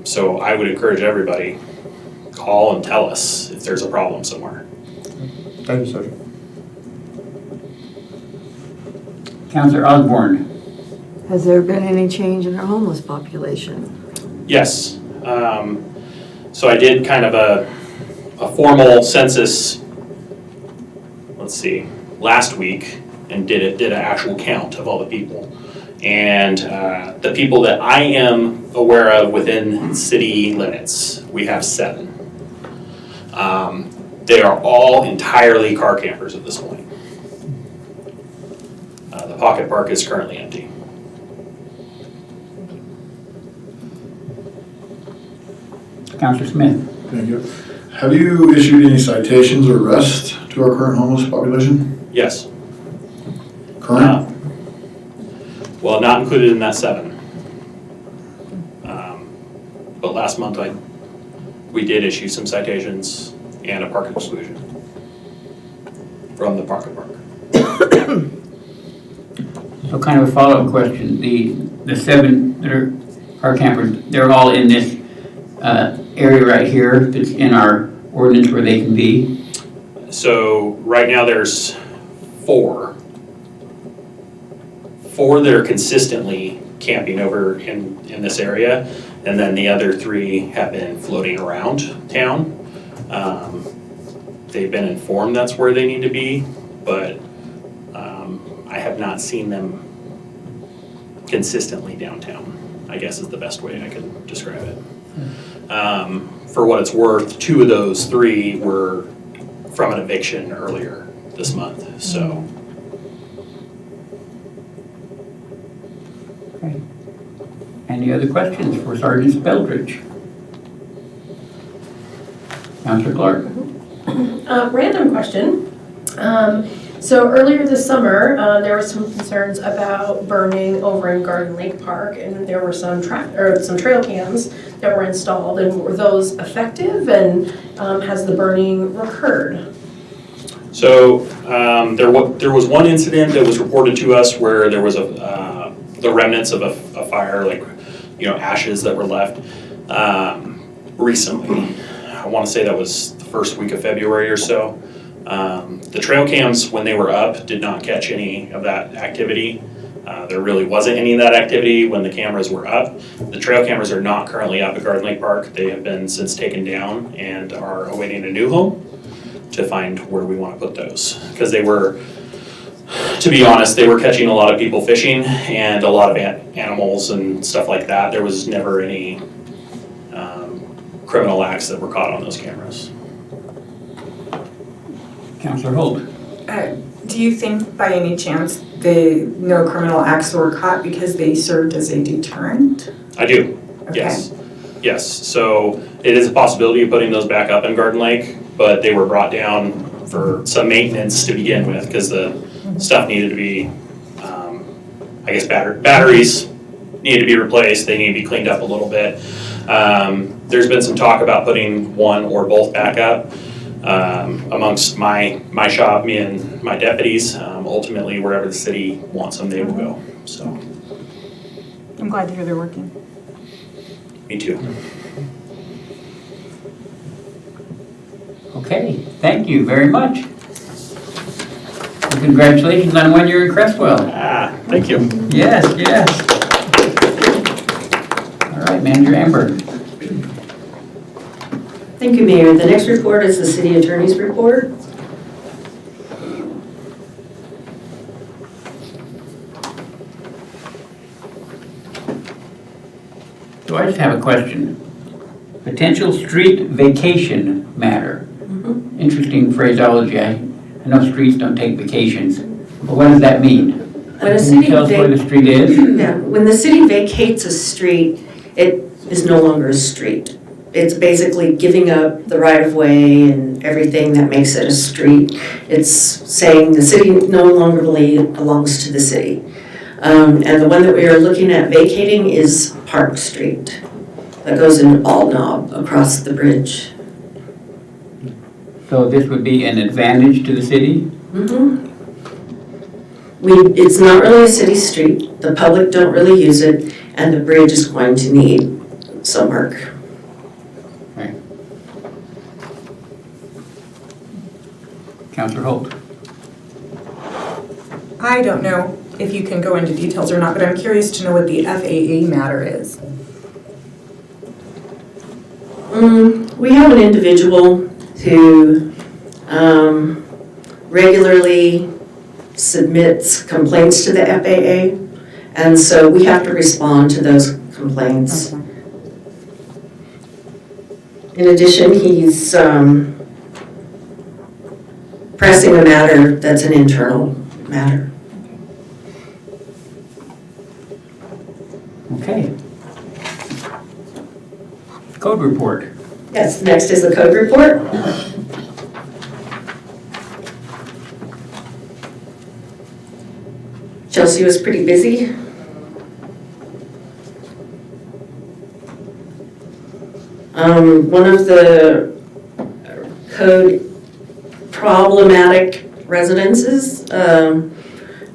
Speaker 15: So I would encourage everybody, call and tell us if there's a problem somewhere.
Speaker 2: Thank you, sir.
Speaker 3: Councilor Osborne?
Speaker 13: Has there been any change in our homeless population?
Speaker 15: Yes. So I did kind of a formal census, last week, and did an actual count of all the people. And the people that I am aware of within city limits, we have 7. They are all entirely car campers at this point. The pocket park is currently empty.
Speaker 3: Councilor Smith?
Speaker 12: Thank you. Have you issued any citations or arrests to our current homeless population?
Speaker 15: Yes.
Speaker 12: Current?
Speaker 15: Well, not included in that 7. But last month we did issue some citations and a park exclusion from the pocket park.
Speaker 3: So kind of a follow-up question. The 7 that are car campers, they're all in this area right here that's in our ordinance where they can be?
Speaker 15: So right now there's 4 that are consistently camping over in this area, and then the other 3 have been floating around town. They've been informed that's where they need to be, but I have not seen them consistently downtown, I guess is the best way I could describe it. For what it's worth, 2 of those 3 were from an eviction earlier this month, so.
Speaker 3: Okay. Any other questions for Sergeant Speldridge? Counselor Clark?
Speaker 8: Random question. So earlier this summer, there were some concerns about burning over in Garden Lake Park, and there were some trail cams that were installed, and were those effective, and has the burning recurred?
Speaker 15: So there was one incident that was reported to us where there was the remnants of a fire, like, ashes that were left recently. I want to say that was the first week of February or so. The trail cams, when they were up, did not catch any of that activity. There really wasn't any of that activity when the cameras were up. The trail cameras are not currently up at Garden Lake Park. They have been since taken down and are awaiting a new home to find where we want to put those. Because they were, to be honest, they were catching a lot of people fishing and a lot of animals and stuff like that. There was never any criminal acts that were caught on those cameras.
Speaker 3: Counselor Holt?
Speaker 4: Do you think by any chance no criminal acts were caught because they served as a deterrent?
Speaker 15: I do, yes. Yes, so it is a possibility of putting those back up in Garden Lake, but they were brought down for some maintenance to begin with because the stuff needed to be, I guess batteries needed to be replaced, they need to be cleaned up a little bit. There's been some talk about putting one or both back up. Amongst my shop, me and my deputies, ultimately wherever the city wants them, they will go, so.
Speaker 4: I'm glad to hear they're working.
Speaker 15: Me too.
Speaker 3: Okay, thank you very much. And congratulations on 1 year in Creswell.
Speaker 15: Thank you.
Speaker 3: Yes, yes. All right, Manager Amber.
Speaker 1: Thank you, Mayor. The next report is the City Attorney's report.
Speaker 3: So I just have a question. Potential street vacation matter. Interesting phraseology. I know streets don't take vacations, but what does that mean?
Speaker 1: When a
Speaker 3: Can
Speaker 1: city
Speaker 3: you tell us where the street is?
Speaker 1: Yeah, when the city vacates a street, it is no longer a street. It's basically giving up the right-of-way and everything that makes it a street. It's saying the city no longer belongs to the city. And the one that we are looking at vacating is Park Street. That goes in Bald Knob across the bridge.
Speaker 3: So this would be an advantage to the city?
Speaker 1: It's not really a city street. The public don't really use it, and the bridge is going to need some work.
Speaker 3: Right. Councilor Holt.
Speaker 4: I don't know if you can go into details or not, but I'm curious to know what the FAA matter is.
Speaker 1: We have an individual who regularly submits complaints to the FAA, and so we have to respond to those complaints. In addition, he's pressing a matter that's an internal matter.
Speaker 3: Okay. Code report.
Speaker 1: Yes, next is the code report. Chelsea was pretty busy. One of the code problematic residences, the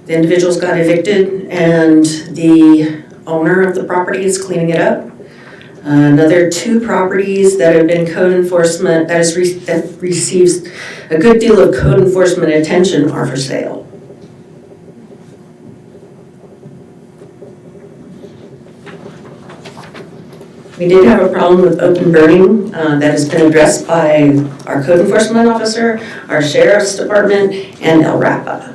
Speaker 1: individuals got evicted and the owner of the property is cleaning it up. Another 2 properties that have been code enforcement, that receives a good deal of code enforcement attention are for sale. We did have a problem with open burning that has been addressed by our code enforcement officer, our sheriff's department, and El Rapa.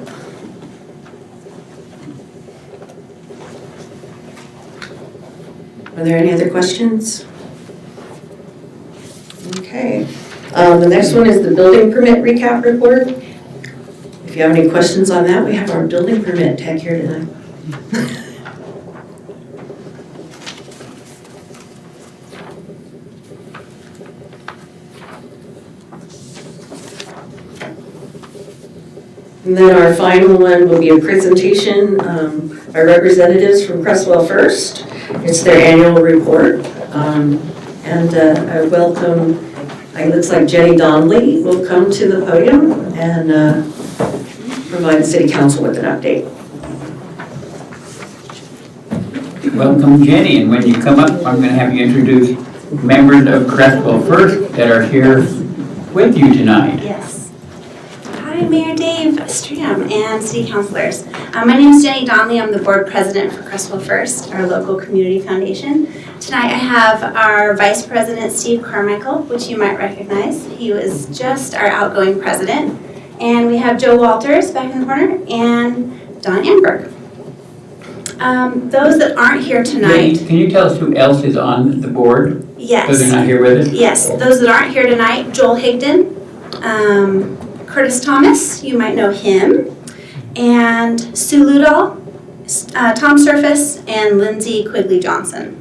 Speaker 1: Are there any other questions? Okay. The next one is the building permit recap report. If you have any questions on that, we have our building permit tech here tonight. And then our final one will be a presentation by representatives from Creswell First. It's their annual report. And I welcome, it looks like Jenny Donnelly will come to the podium and provide the city council with an update.
Speaker 3: Welcome, Jenny, and when you come up, I'm going to have you introduce members of Creswell First that are here with you tonight.
Speaker 16: Yes. Hi, Mayor Dave Stram and city councilors. My name is Jenny Donnelly. I'm the board president for Creswell First, our local community foundation. Tonight I have our vice president, Steve Carmichael, which you might recognize. He was just our outgoing president. And we have Joe Walters back in the corner and Don Amberg. Those that aren't here tonight.
Speaker 3: Jenny, can you tell us who else is on the board?
Speaker 16: Yes.
Speaker 3: So they're not here with us?
Speaker 16: Yes, those that aren't here tonight, Joel Higdon, Curtis Thomas, you might know him, and Sue Ludall, Tom Surface, and Lindsay Quigley Johnson.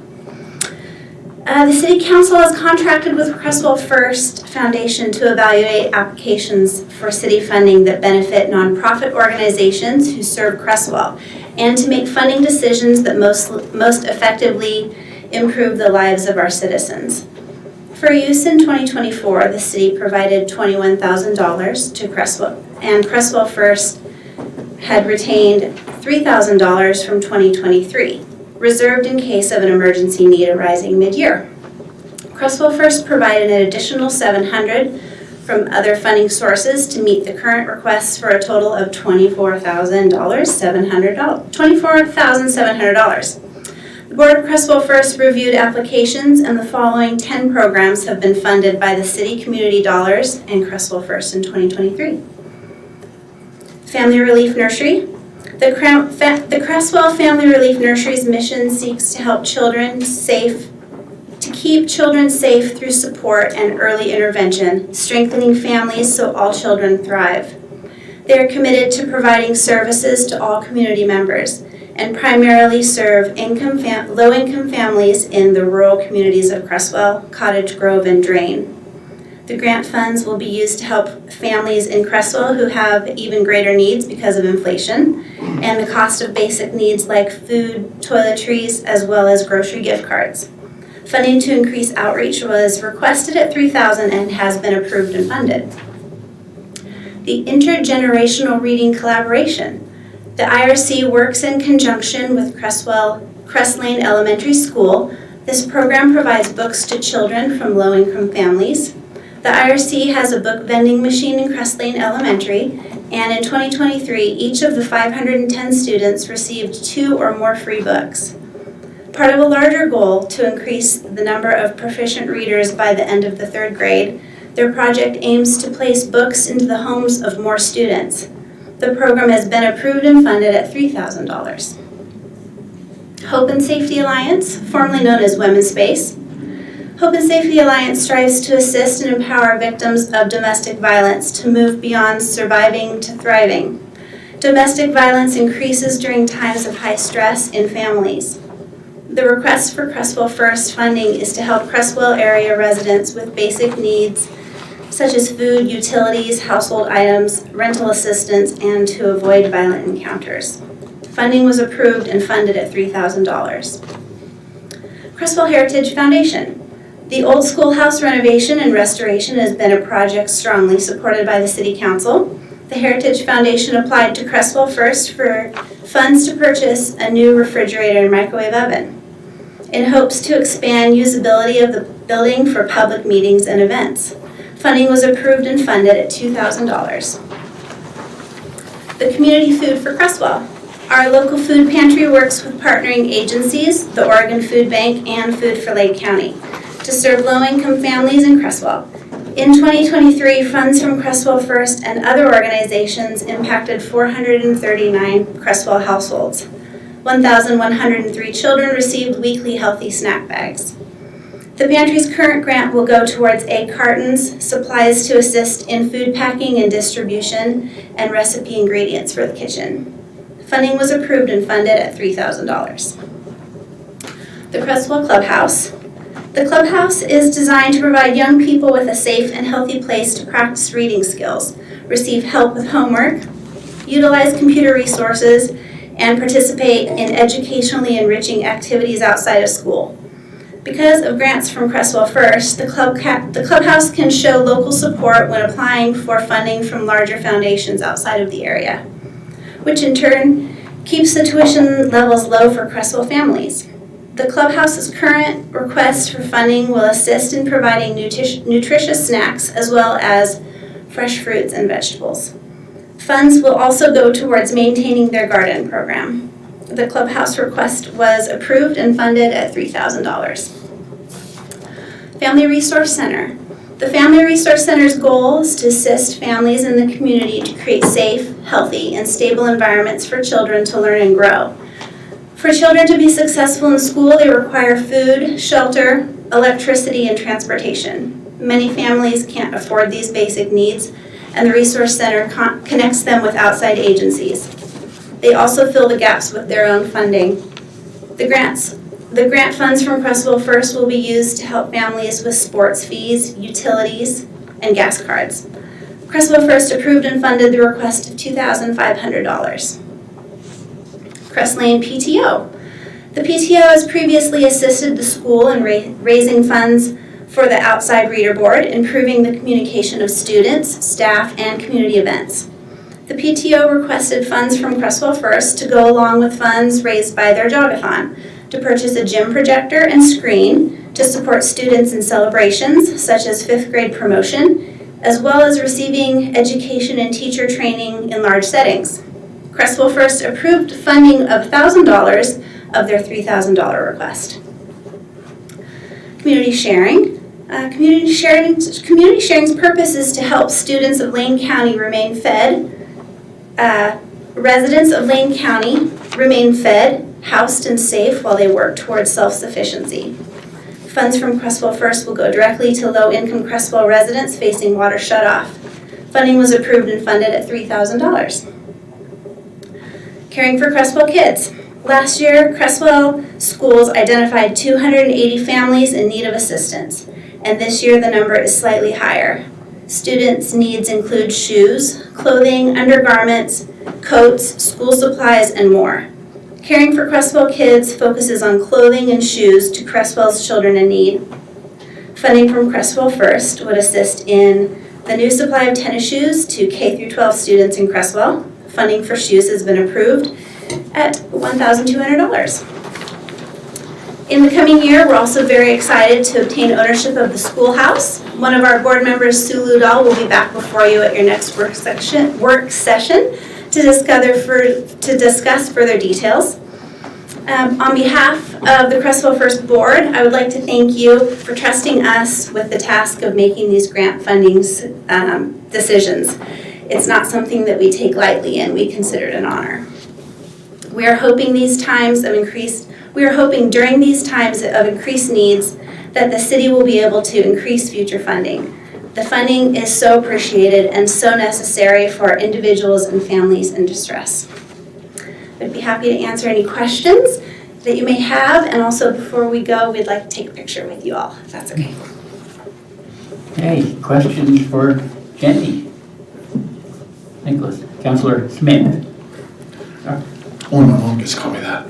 Speaker 16: The City Council has contracted with Creswell First Foundation to evaluate applications for city funding that benefit nonprofit organizations who serve Creswell, and to make funding decisions that most effectively improve the lives of our citizens. For use in 2024, the city provided $21,000 to Creswell, and Creswell First had retained $3,000 from 2023, reserved in case of an emergency need arising mid-year. Cresswell First provided an additional $700 from other funding sources to meet the current requests for a total of $24,700. The Board of Creswell First reviewed applications, and the following 10 programs have been funded by the City Community Dollars and Creswell First in 2023. Family Relief Nursery. The Creswell Family Relief Nursery's mission seeks to help keep children safe through support and early intervention, strengthening families so all children thrive. They are committed to providing services to all community members and primarily serve low-income families in the rural communities of Creswell, Cottage Grove, and Drain. The grant funds will be used to help families in Creswell who have even greater needs because of inflation and the cost of basic needs like food, toiletries, as well as grocery gift cards. Funding to increase outreach was requested at $3,000 and has been approved and funded. The Intergenerational Reading Collaboration. The IRC works in conjunction with Cresslane Elementary School. This program provides books to children from low-income families. The IRC has a book vending machine in Cresslane Elementary, and in 2023, each of the 510 students received 2 or more free books. Part of a larger goal to increase the number of proficient readers by the end of the 3rd grade, their project aims to place books into the homes of more students. The program has been approved and funded at $3,000. Hope and Safety Alliance, formerly known as Women's Space. Hope and Safety Alliance strives to assist and empower victims of domestic violence to move beyond surviving to thriving. Domestic violence increases during times of high stress in families. The request for Creswell First funding is to help Creswell area residents with basic needs such as food, utilities, household items, rental assistance, and to avoid violent encounters. Funding was approved and funded at $3,000. Creswell Heritage Foundation. The old schoolhouse renovation and restoration has been a project strongly supported by the City Council. The Heritage Foundation applied to Creswell First for funds to purchase a new refrigerator and microwave oven in hopes to expand usability of the building for public meetings and events. Funding was approved and funded at $2,000. The Community Food for Creswell. Our local food pantry works with partnering agencies, the Oregon Food Bank and Food for Lake County, to serve low-income families in Creswell. In 2023, funds from Creswell First and other organizations impacted 439 Creswell households. 1,103 children received weekly healthy snack bags. The pantry's current grant will go towards egg cartons, supplies to assist in food packing and distribution, and recipe ingredients for the kitchen. Funding was approved and funded at $3,000. The Creswell Clubhouse. The Clubhouse is designed to provide young people with a safe and healthy place to practice reading skills, receive help with homework, utilize computer resources, and participate in educationally enriching activities outside of school. Because of grants from Creswell First, the Clubhouse can show local support when applying for funding from larger foundations outside of the area, which in turn keeps the tuition levels low for Creswell families. The Clubhouse's current request for funding will assist in providing nutritious snacks as well as fresh fruits and vegetables. Funds will also go towards maintaining their garden program. The Clubhouse request was approved and funded at $3,000. Family Resource Center. The Family Resource Center's goal is to assist families in the community to create safe, healthy, and stable environments for children to learn and grow. For children to be successful in school, they require food, shelter, electricity, and transportation. Many families can't afford these basic needs, and the Resource Center connects them with outside agencies. They also fill the gaps with their own funding. The grant funds from Creswell First will be used to help families with sports fees, utilities, and gas cards. Creswell First approved and funded the request of $2,500. Crest Lane PTO. The PTO has previously assisted the school in raising funds for the outside reader board, improving the communication of students, staff, and community events. The PTO requested funds from Creswell First to go along with funds raised by their jogathon to purchase a gym projector and screen to support students in celebrations such as 5th grade promotion, as well as receiving education and teacher training in large settings. Creswell First approved funding of $1,000 of their $3,000 request. Community sharing. Community sharing's purpose is to help students of Lane County remain fed, residents of Lane County remain fed, housed, and safe while they work towards self-sufficiency. Funds from Creswell First will go directly to low-income Creswell residents facing water shutoff. Funding was approved and funded at $3,000. Caring for Creswell Kids. Last year, Creswell schools identified 280 families in need of assistance, and this year the number is slightly higher. Students' needs include shoes, clothing, undergarments, coats, school supplies, and more. Caring for Creswell Kids focuses on clothing and shoes to Creswell's children in need. Funding from Creswell First would assist in the new supply of tennis shoes to K-12 students in Creswell. Funding for shoes has been approved at $1,200. In the coming year, we're also very excited to obtain ownership of the schoolhouse. One of our board members, Sue Ludall, will be back before you at your next work session to discuss further details. On behalf of the Creswell First Board, I would like to thank you for trusting us with the task of making these grant funding decisions. It's not something that we take lightly, and we consider it an honor. We are hoping during these times of increased needs that the city will be able to increase future funding. The funding is so appreciated and so necessary for individuals and families in distress. I'd be happy to answer any questions that you may have, and also before we go, we'd like to take a picture with you all, if that's okay.
Speaker 3: Okay, questions for Jenny? Nicholas, Councilor Smith.
Speaker 12: Oh, my mom gets to call me that.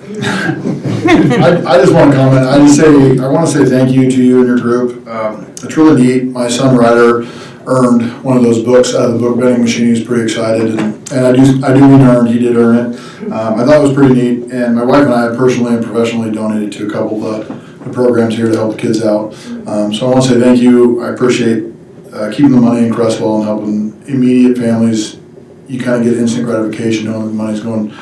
Speaker 12: I just want to comment. I want to say thank you to you and your group. It's really neat. My son Ryder earned one of those books out of the book vending machine. He was pretty excited, and I do mean earned. He did earn it. I thought it was pretty neat, and my wife and I personally and professionally donated to a couple of the programs here to help the kids out. So I want to say thank you. I appreciate keeping the money in Creswell and helping immediate families. You kind of get instant gratification knowing the money's going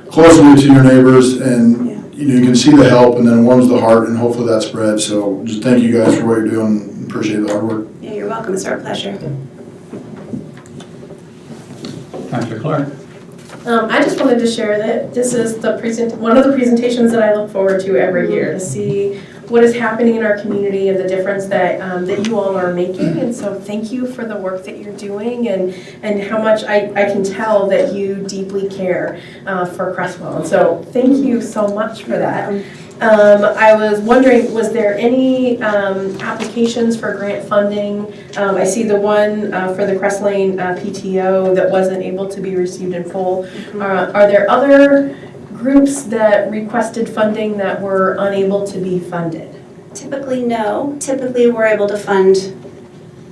Speaker 12: closely to your neighbors, and you can see the help, and then it warms the heart, and hopefully that spreads. So just thank you guys for what you're doing. Appreciate the hard work.
Speaker 16: Yeah, you're welcome. It's our pleasure.
Speaker 3: Councilor Clark.
Speaker 8: I just wanted to share that this is one of the presentations that I look forward to every year, to see what is happening in our community and the difference that you all are making. And so thank you for the work that you're doing and how much I can tell that you deeply care for Creswell. And so thank you so much for that. I was wondering, was there any applications for grant funding? I see the one for the Crest Lane PTO that wasn't able to be received in full. Are there other groups that requested funding that were unable to be funded?
Speaker 16: Typically, no. Typically, we're able to fund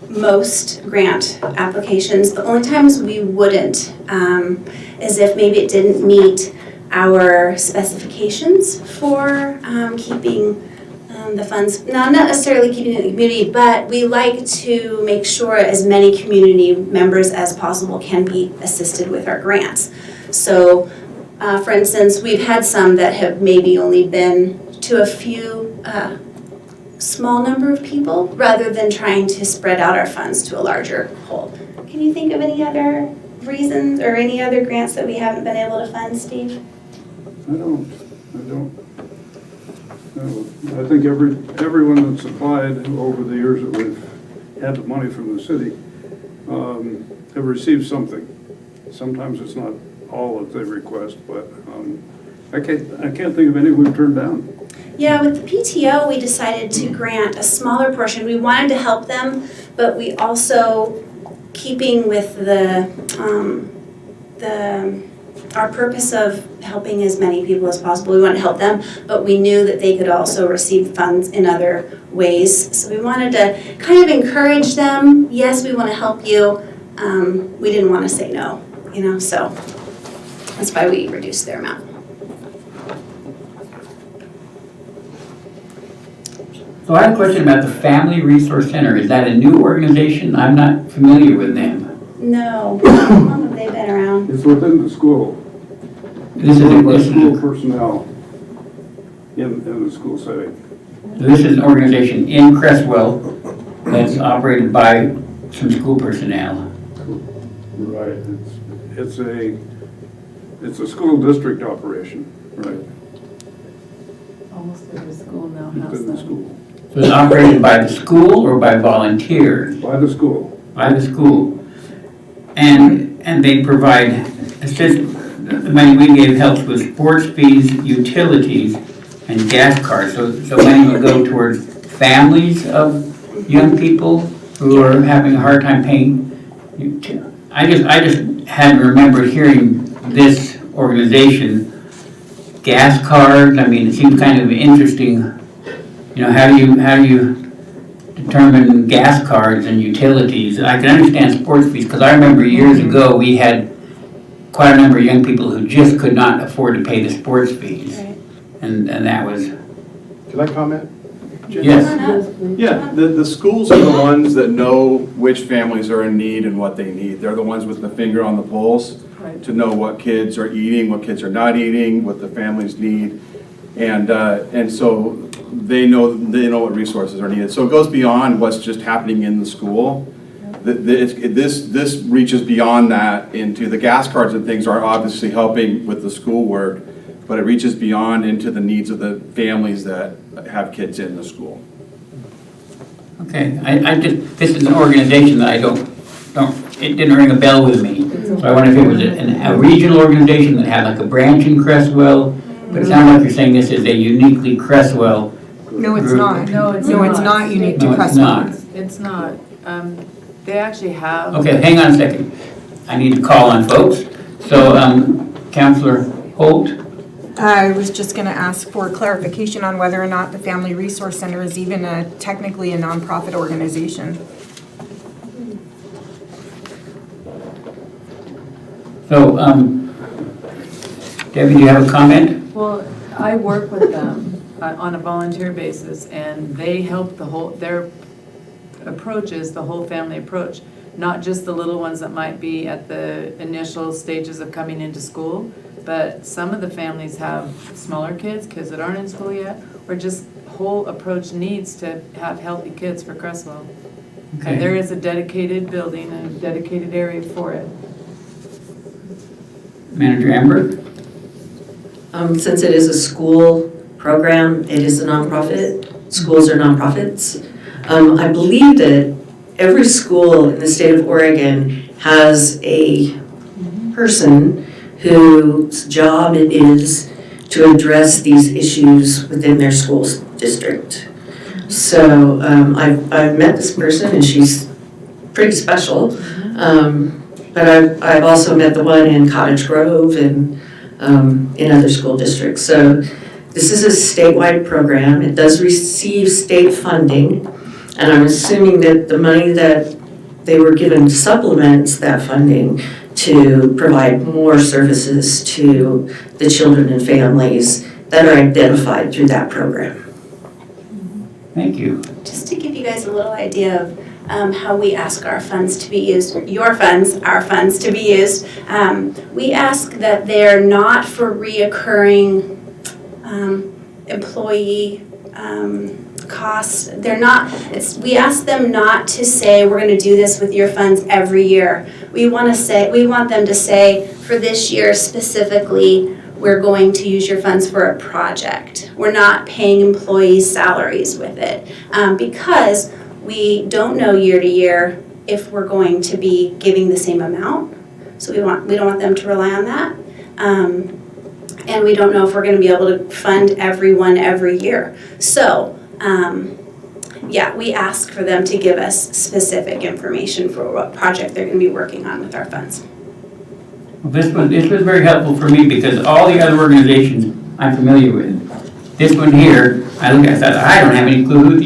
Speaker 16: most grant applications. The only times we wouldn't is if maybe it didn't meet our specifications for keeping the funds, not necessarily keeping it in the community, but we like to make sure as many community members as possible can be assisted with our grants. So, for instance, we've had some that have maybe only been to a few small number of people rather than trying to spread out our funds to a larger whole. Can you think of any other reasons or any other grants that we haven't been able to fund, Steve?
Speaker 17: I don't. No. I think everyone that's applied over the years that we've had the money from the city have received something. Sometimes it's not all that they request, but I can't think of any we've turned down.
Speaker 16: Yeah, with the PTO, we decided to grant a smaller portion. We wanted to help them, but we also, keeping with our purpose of helping as many people as possible, we wanted to help them, but we knew that they could also receive funds in other ways. So we wanted to kind of encourage them. Yes, we want to help you. We didn't want to say no, so that's why we reduced their amount.
Speaker 3: So I have a question about the Family Resource Center. Is that a new organization? I'm not familiar with them.
Speaker 16: No, how long have they been around?
Speaker 17: It's within the school.
Speaker 3: This is
Speaker 17: by school personnel in the school setting.
Speaker 3: This is an organization in Creswell that's operated by some school personnel.
Speaker 17: Right. It's a school district operation. Right.
Speaker 4: Almost every school now has
Speaker 17: Within the
Speaker 4: them.
Speaker 17: school.
Speaker 3: So it's operated by the school or by volunteers?
Speaker 17: By the school.
Speaker 3: By the school. And they provide assistance. The money we gave helps with sports fees, utilities, and gas cards. So money will go towards families of young people who are having a hard time paying. I just hadn't remembered hearing this organization. Gas cards, I mean, it seems kind of interesting. How do you determine gas cards and utilities? I can understand sports fees, because I remember years ago we had quite a number of young people who just could not afford to pay the sports fees.
Speaker 16: Right.
Speaker 3: And that was...
Speaker 18: Can I comment? Jim?
Speaker 3: Yes.
Speaker 18: Yeah, the schools are the ones that know which families are in need and what they need. They're the ones with the finger on the pulse to know what kids are eating, what kids are not eating, what the families need. And so they know what resources are needed. So it goes beyond what's just happening in the school. This reaches beyond that into the gas cards and things are obviously helping with the schoolwork, but it reaches beyond into the needs of the families that have kids in the school.
Speaker 3: Okay, this is an organization that it didn't ring a bell with me. So I wonder if it was a regional organization that had like a branch in Creswell, but it sounds like you're saying this is a uniquely Creswell
Speaker 4: No, it's
Speaker 3: group.
Speaker 4: not. No, it's not unique to Creswell. It's not. They actually have.
Speaker 3: Okay, hang on a second. I need to call on folks. So, Councillor Holt?
Speaker 4: I was just going to ask for clarification on whether or not the Family Resource Center is even technically a nonprofit organization.
Speaker 3: So, Debbie, do you have a comment?
Speaker 19: Well, I work with them on a volunteer basis, and they help their approach is the whole family approach, not just the little ones that might be at the initial stages of coming into school, but some of the families have smaller kids that aren't in school yet, or just whole approach needs to have healthy kids for Creswell.
Speaker 3: Okay.
Speaker 19: And there is a dedicated building and a dedicated area for it.
Speaker 3: Manager Amber?
Speaker 1: Since it is a school program, it is a nonprofit. Schools are nonprofits. I believe that every school in the state of Oregon has a person whose job it is to address these issues within their school district. So I've met this person and she's pretty special. But I've also met the one in Cottage Grove and in other school districts. So this is a statewide program. It does receive state funding. And I'm assuming that the money that they were given supplements that funding to provide more services to the children and families that are identified through that program.
Speaker 3: Thank you.
Speaker 16: Just to give you guys a little idea of how we ask our funds to be used, your funds, our funds to be used. We ask that they're not for reoccurring employee costs. They're not, we ask them not to say, we're going to do this with your funds every year. We want them to say, for this year specifically, we're going to use your funds for a project. We're not paying employees salaries with it because we don't know year to year if we're going to be giving the same amount. So we don't want them to rely on that. And we don't know if we're going to be able to fund everyone every year. So yeah, we ask for them to give us specific information for what project they're going to be working on with our funds.
Speaker 3: Well, this was very helpful for me because all the other organizations I'm familiar with, this one here, I looked at, I thought, I don't have any clue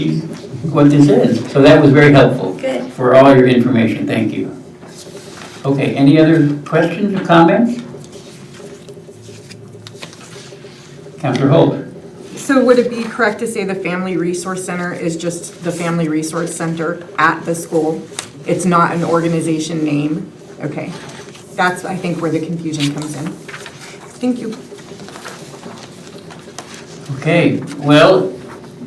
Speaker 3: what this is. So that was very helpful.
Speaker 16: Good.
Speaker 3: For all your information. Thank you. Okay, any other questions or comments? Councilor Holt.
Speaker 4: So would it be correct to say the Family Resource Center is just the Family Resource Center at the school? It's not an organization name? Okay. That's, I think, where the confusion comes in. Thank you.
Speaker 3: Okay, well,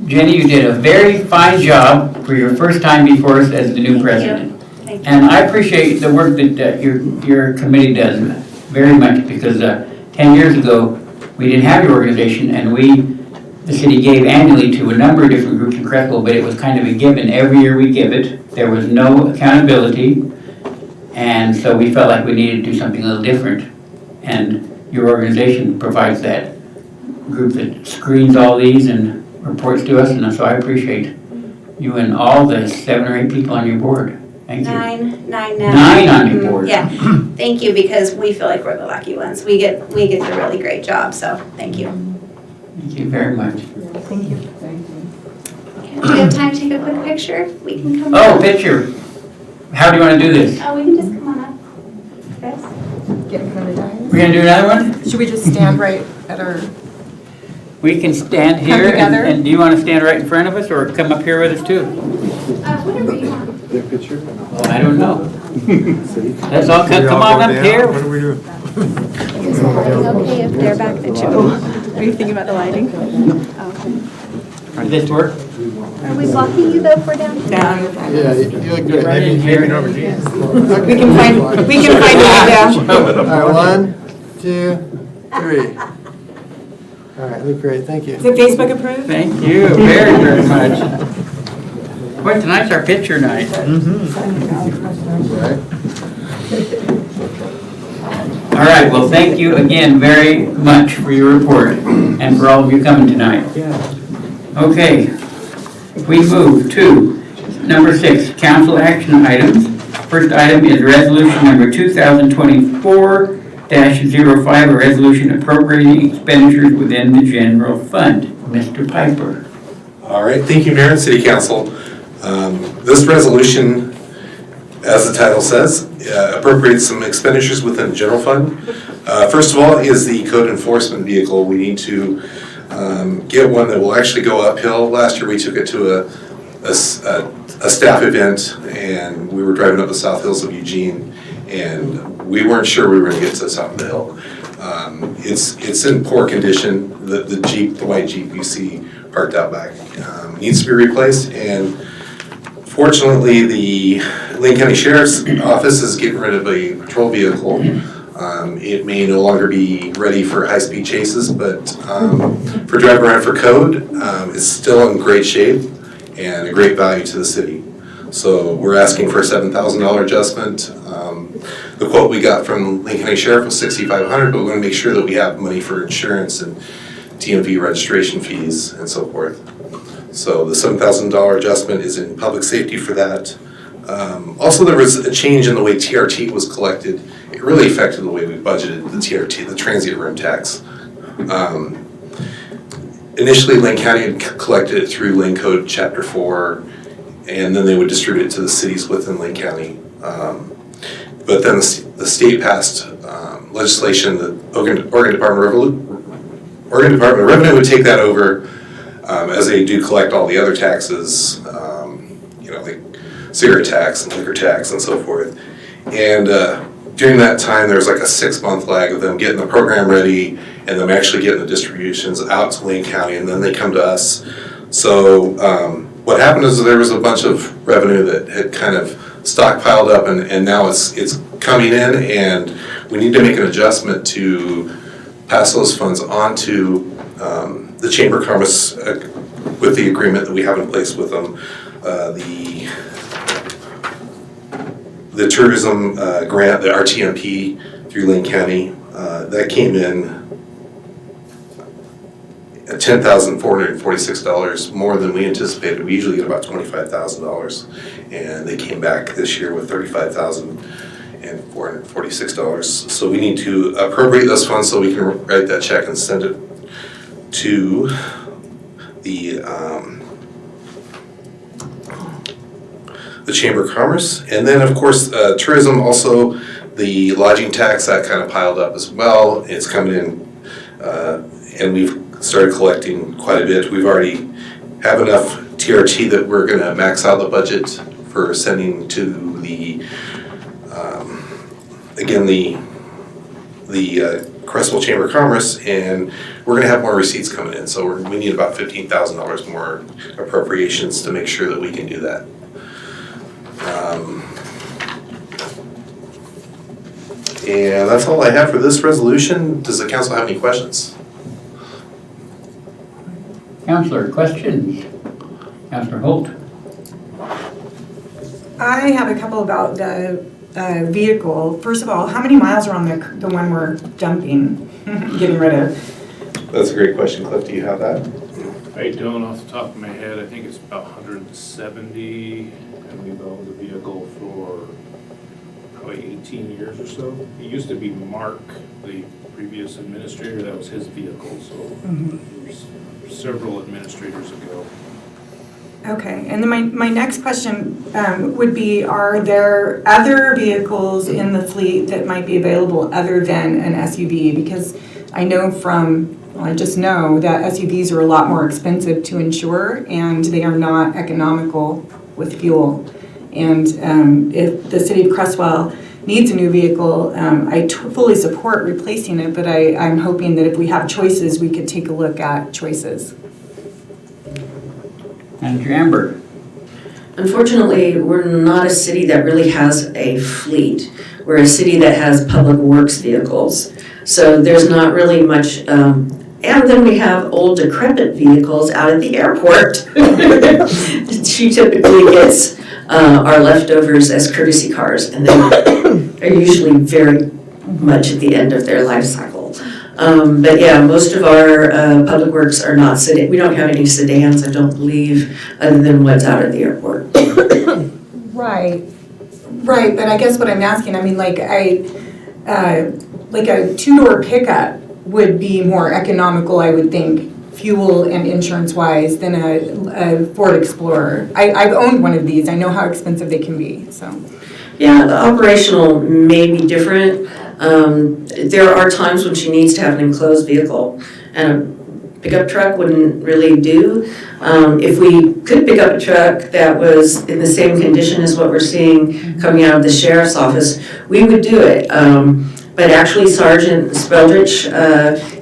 Speaker 3: Jenny, you did a very fine job for your first time before us as the new president.
Speaker 16: Thank you.
Speaker 3: And I appreciate the work that your committee does very much because 10 years ago, we didn't have your organization and the city gave annually to a number of different groups in Creswell, but it was kind of a given. Every year we give it. There was no accountability. And so we felt like we needed to do something a little different. And your organization provides that group that screens all these and reports to us. And so I appreciate you and all the 7 or 8 people on your board. Thank you.
Speaker 16: Nine now.
Speaker 3: 9 on your board.
Speaker 16: Yeah, thank you, because we feel like we're the lucky ones. We get the really great job, so thank you.
Speaker 3: Thank you very much.
Speaker 4: Thank you. Thank you.
Speaker 16: Okay, do we have time to take a quick picture? We can come
Speaker 3: Oh,
Speaker 16: up.
Speaker 3: picture. How do you want to do this?
Speaker 16: Oh, we can just come on up. Guys?
Speaker 4: Get another diary.
Speaker 3: We're going to do another one?
Speaker 4: Should we just stand right at our...
Speaker 3: We can stand here,
Speaker 4: together?
Speaker 3: and do you want to stand right in front of us or come up here with us too?
Speaker 16: Whatever you want.
Speaker 18: Their picture?
Speaker 3: I don't know. Let's all come on up here.
Speaker 2: What are we doing?
Speaker 6: Is the lighting okay if they're back there too? Are you thinking about the lighting?
Speaker 3: Does this work?
Speaker 6: Are we blocking you though if we're down?
Speaker 4: Down.
Speaker 12: Yeah, you look good.
Speaker 3: Right in here.
Speaker 4: We can find a way down.
Speaker 12: All right, 1, 2, 3. All right, look great, thank you.
Speaker 4: Is it Facebook approved?
Speaker 3: Thank you very, very much. Boy, tonight's our picture night. All right, well, thank you again very much for your report and for all of you coming tonight. Okay, we move to number 6, council action items. First item is resolution number 2024-05, a resolution appropriating expenditures within the general fund. Mr. Piper.
Speaker 11: All right, thank you, Mayor and City Council. This resolution, as the title says, appropriates some expenditures within the general fund. First of all is the code enforcement vehicle. We need to get one that will actually go uphill. Last year we took it to a staff event and we were driving up the South Hills of Eugene and we weren't sure we were going to get to the top of the hill. It's in poor condition. The Jeep, the white Jeep you see parked out back, needs to be replaced. And fortunately, the Lane County Sheriff's Office is getting rid of a patrol vehicle It may no longer be ready for high-speed chases, but for drive around for code, it's still in great shape and a great value to the city. So we're asking for a $7,000 adjustment. The quote we got from Lane County Sheriff was $6,500, but we want to make sure that we have money for insurance and DMV registration fees and so forth. So the $7,000 adjustment is in public safety for that. Also, there was a change in the way TRT was collected. It really affected the way we budgeted the TRT, the transient room tax. Initially, Lane County had collected it through Lane Code Chapter 4, and then they would distribute it to the cities within Lane County. But then the state passed legislation that Oregon Department of Revenue would take that over as they do collect all the other taxes, like cigarette tax and liquor tax and so forth. And during that time, there was like a 6-month lag of them getting the program ready and them actually getting the distributions out to Lane County, and then they come to us. So what happened is there was a bunch of revenue that had kind of stockpiled up, and now it's coming in, and we need to make an adjustment to pass those funds on to the Chamber of Commerce with the agreement that we have in place with them. The tourism grant, the RTMP through Lane County, that came in at $10,446 more than we anticipated. We usually get about $25,000, and they came back this year with $35,446. So we need to appropriate those funds so we can write that check and send it to the Chamber of Commerce. And then, of course, tourism also, the lodging tax, that kind of piled up as well. It's coming in, and we've started collecting quite a bit. We've already have enough TRT that we're going to max out the budget for sending to the, again, the Creswell Chamber of Commerce, and we're going to have more receipts coming in. So we need about $15,000 more appropriations to make sure that we can do that. And that's all I have for this resolution. Does the council have any questions?
Speaker 3: Councilor, questions? Councilor Holt?
Speaker 4: I have a couple about the vehicle. First of all, how many miles are on the one we're dumping, getting rid of?
Speaker 11: That's a great question. Cliff, do you have that?
Speaker 9: I don't off the top of my head. I think it's about 170, and we've owned the vehicle for probably 18 years or so. It used to be Mark, the previous administrator, that was his vehicle, so it was several administrators ago.
Speaker 4: Okay, and then my next question would be, are there other vehicles in the fleet that might be available other than an SUV? Because I know I just know that SUVs are a lot more expensive to insure, and they are not economical with fuel. And if the city of Creswell needs a new vehicle, I fully support replacing it, but I'm hoping that if we have choices, we could take a look at choices.
Speaker 3: And Amber?
Speaker 1: Unfortunately, we're not a city that really has a fleet. We're a city that has public works vehicles. So there's not really much, and then we have old decrepit vehicles out at the airport. She typically gets our leftovers as courtesy cars, and they are usually very much at the end of their life cycle. But yeah, most of our public works are not sedan. We don't have any sedans, I don't believe, other than what's out at the airport.
Speaker 4: Right, but I guess what I'm asking, I mean, like a 2-door pickup would be more economical, I would think, fuel and insurance-wise, than a Ford Explorer. I've owned one of these, I know how expensive they can be, so.
Speaker 1: Yeah, the operational may be different. There are times when she needs to have an enclosed vehicle, and a pickup truck wouldn't really do. If we could pick up a truck that was in the same condition as what we're seeing coming out of the sheriff's office, we would do it. But actually Sergeant Speldrich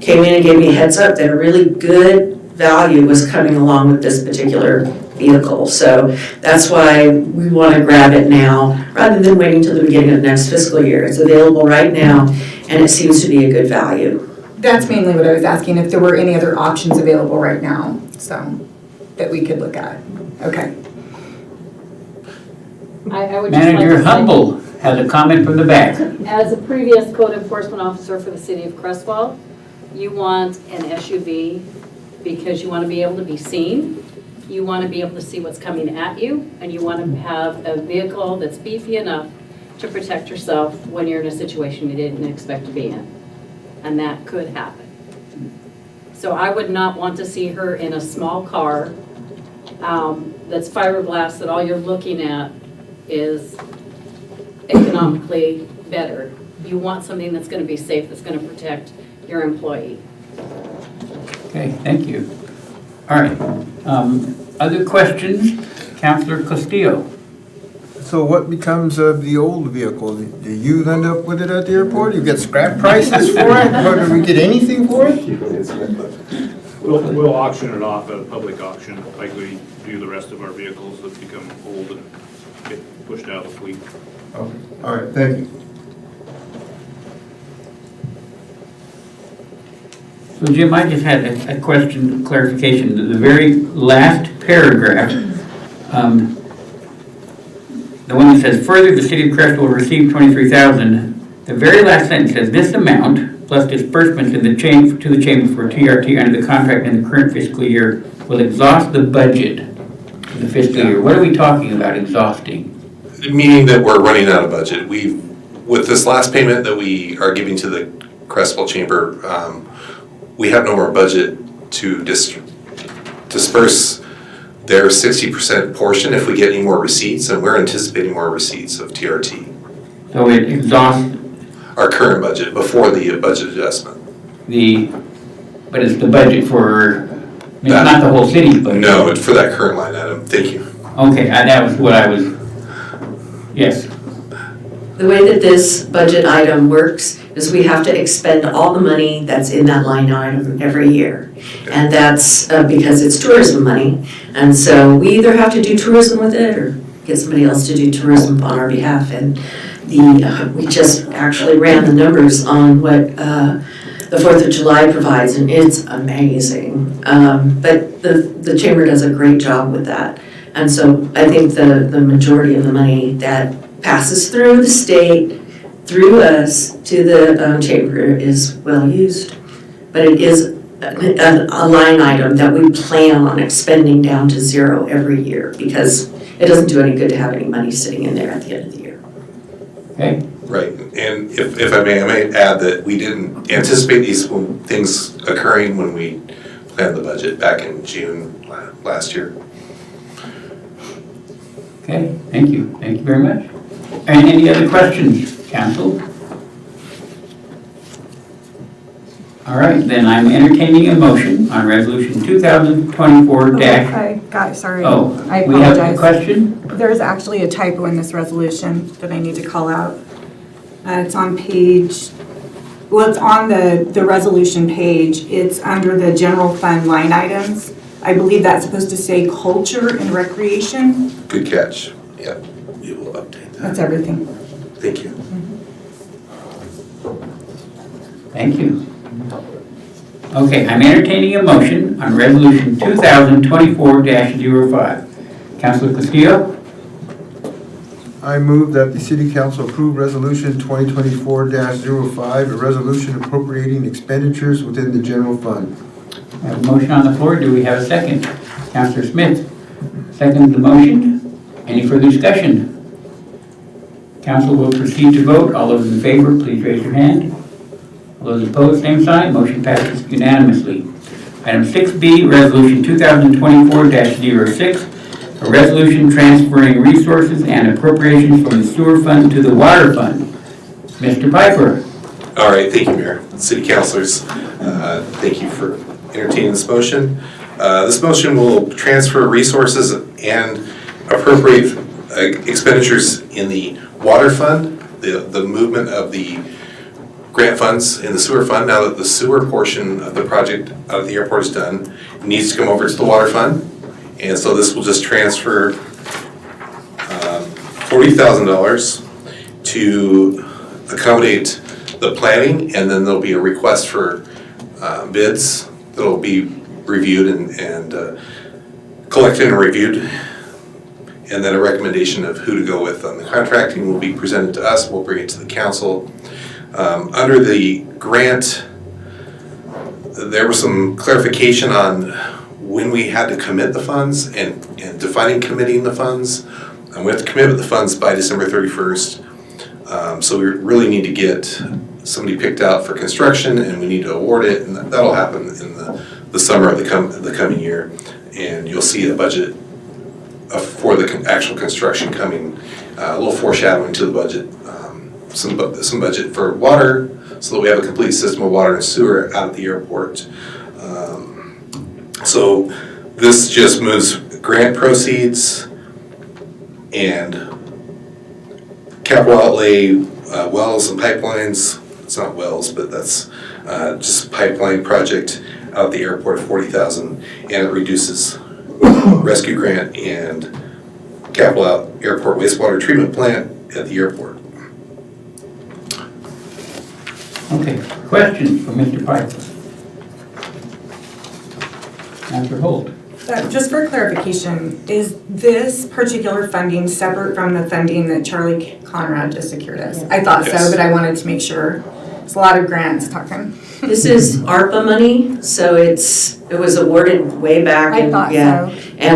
Speaker 1: came in and gave me a heads up that a really good value was coming along with this particular vehicle. So that's why we want to grab it now rather than waiting till the beginning of next fiscal year. It's available right now, and it seems to be a good value.
Speaker 4: That's mainly what I was asking, if there were any other options available right now, so, that we could look at. Okay.
Speaker 14: I would just like
Speaker 3: Manager
Speaker 14: to say,
Speaker 3: Humble has a comment from the back.
Speaker 14: as a previous code enforcement officer for the city of Creswell, you want an SUV because you want to be able to be seen, you want to be able to see what's coming at you, and you want to have a vehicle that's beefy enough to protect yourself when you're in a situation you didn't expect to be in. And that could happen. So I would not want to see her in a small car that's fiberglass, that all you're looking at is economically better. You want something that's going to be safe, that's going to protect your employee.
Speaker 3: Okay, thank you. All right. Other questions? Councilor Castillo.
Speaker 2: So what becomes of the old vehicle? Do you end up with it at the airport? You get scrap prices for it? Or do we get anything for it?
Speaker 9: We'll auction it off at a public auction, like we do the rest of our vehicles that become old and get pushed out of the fleet.
Speaker 2: Okay, all right, thank you.
Speaker 3: So Jim, I just had a question, clarification. The very last paragraph, the one that says, further, the city of Creswell will receive $23,000. The very last sentence says, this amount plus disbursements in the to the chamber for TRT under the contract in the current fiscal year will exhaust the budget for the fiscal year. What are we talking about exhausting?
Speaker 11: Meaning that we're running out of budget. With this last payment that we are giving to the Creswell Chamber, we have no more budget to disperse their 60% portion if we get any more receipts, and we're anticipating more receipts of TRT.
Speaker 3: So it exhausts
Speaker 11: our current budget before the budget adjustment.
Speaker 3: But it's the budget for, it's not the whole city's budget.
Speaker 11: No, it's for that current line item. Thank you.
Speaker 3: Okay, that was what I was, yes.
Speaker 1: The way that this budget item works is we have to expend all the money that's in that line item every year. And that's because it's tourism money. And so we either have to do tourism with it or get somebody else to do tourism on our behalf. And we just actually ran the numbers on what the 4th of July provides, and it's amazing. But the chamber does a great job with that. And so I think the majority of the money that passes through the state, through us, to the chamber is well used. But it is a line item that we plan on expending down to zero every year because it doesn't do any good to have any money sitting in there at the end of the year.
Speaker 3: Okay.
Speaker 11: Right, and if I may add that we didn't anticipate these things occurring when we planned the budget back in June last year.
Speaker 3: Okay, thank you. Thank you very much. And any other questions, council? All right, then I'm entertaining a motion on resolution 2024
Speaker 4: Sorry.
Speaker 3: Oh,
Speaker 4: I
Speaker 3: we have a
Speaker 4: apologize.
Speaker 3: question?
Speaker 4: There's actually a typo in this resolution that I need to call out. It's on it's on the resolution page. It's under the general fund line items. I believe that's supposed to say culture and recreation.
Speaker 11: Good catch. Yeah, we will update that.
Speaker 4: That's everything.
Speaker 11: Thank you.
Speaker 3: Thank you. Okay, I'm entertaining a motion on resolution 2024-05. Councilor Castillo?
Speaker 2: I move that the city council approve resolution 2024-05, a resolution appropriating expenditures within the general fund.
Speaker 3: I have a motion on the floor. Do we have a second? Councilor Smith seconds the motion. Any further discussion? Council will proceed to vote. All those in favor, please raise your hand. All those opposed, same sign. Motion passes unanimously. Item 6B, resolution 2024-06, a resolution transferring resources and appropriations from the sewer fund to the water fund. Mr. Piper.
Speaker 11: All right, thank you, Mayor. City councilors, thank you for entertaining this motion. This motion will transfer resources and appropriate expenditures in the water fund, the movement of the grant funds in the sewer fund. Now that the sewer portion of the project out of the airport is done, it needs to come over to the water fund. And so this will just transfer $40,000 to accommodate the planning, and then there'll be a request for bids that'll be reviewed and collected and reviewed, and then a recommendation of who to go with. The contracting will be presented to us, we'll bring it to the council. Under the grant, there was some clarification on when we had to commit the funds and defining committing the funds. We have to commit the funds by December 31st. So we really need to get somebody picked out for construction, and we need to award it, and that'll happen in the summer of the coming year. And you'll see a budget for the actual construction coming, a little foreshadowing to the budget. Some budget for water, so that we have a complete system of water and sewer out at the airport. So this just moves grant proceeds and capital outlay, wells and pipelines. It's not wells, but that's just pipeline project out at the airport, $40,000, and it reduces rescue grant and capital out airport wastewater treatment plant at the airport.
Speaker 3: Okay, questions for Mr. Piper? Councilor Holt.
Speaker 4: Just for clarification, is this particular funding separate from the funding that Charlie Conrad just secured us? I thought so, but I wanted to make sure. It's a lot of grants talking.
Speaker 1: This is ARPA money, so it was awarded way back.
Speaker 4: I thought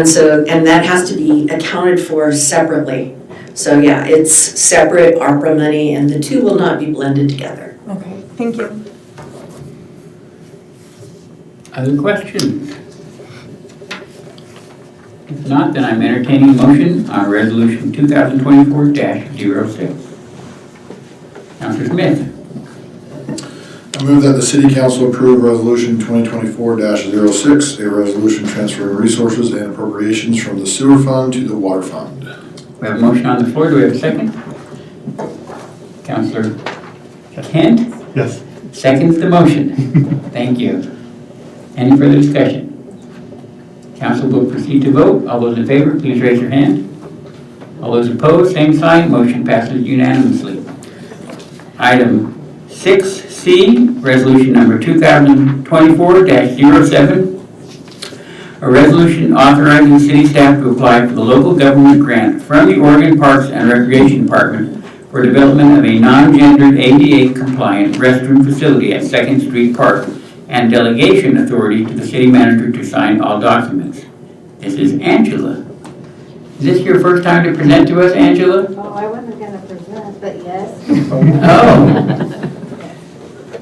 Speaker 1: so. And that has to be accounted for separately. So yeah, it's separate ARPA money, and the two will not be blended together.
Speaker 4: Okay, thank you.
Speaker 3: Other questions? If not, then I'm entertaining a motion on resolution 2024-06. Councilor Smith.
Speaker 12: I move that the City Council approve Resolution 2024-06, a resolution transferring resources and appropriations from the sewer fund to the water fund.
Speaker 3: We have a motion on the floor. Do we have a second? Councilor Kent?
Speaker 5: Yes.
Speaker 3: Seconds the motion. Thank you. Any further discussion? Council will proceed to vote. All those in favor, please raise your hand. All those opposed, same sign. Motion passes unanimously. Item 6C, resolution number 2024-07. A resolution authorizing city staff to apply for the local government grant from the Oregon Parks and Recreation Department for development of a non-gendered ADA-compliant restroom facility at 2nd Street Park, and delegation authority to the city manager to sign all documents. This is Angela. Is this your first time to present to us, Angela?
Speaker 20: Oh, I wasn't going to present, but yes.
Speaker 3: Oh.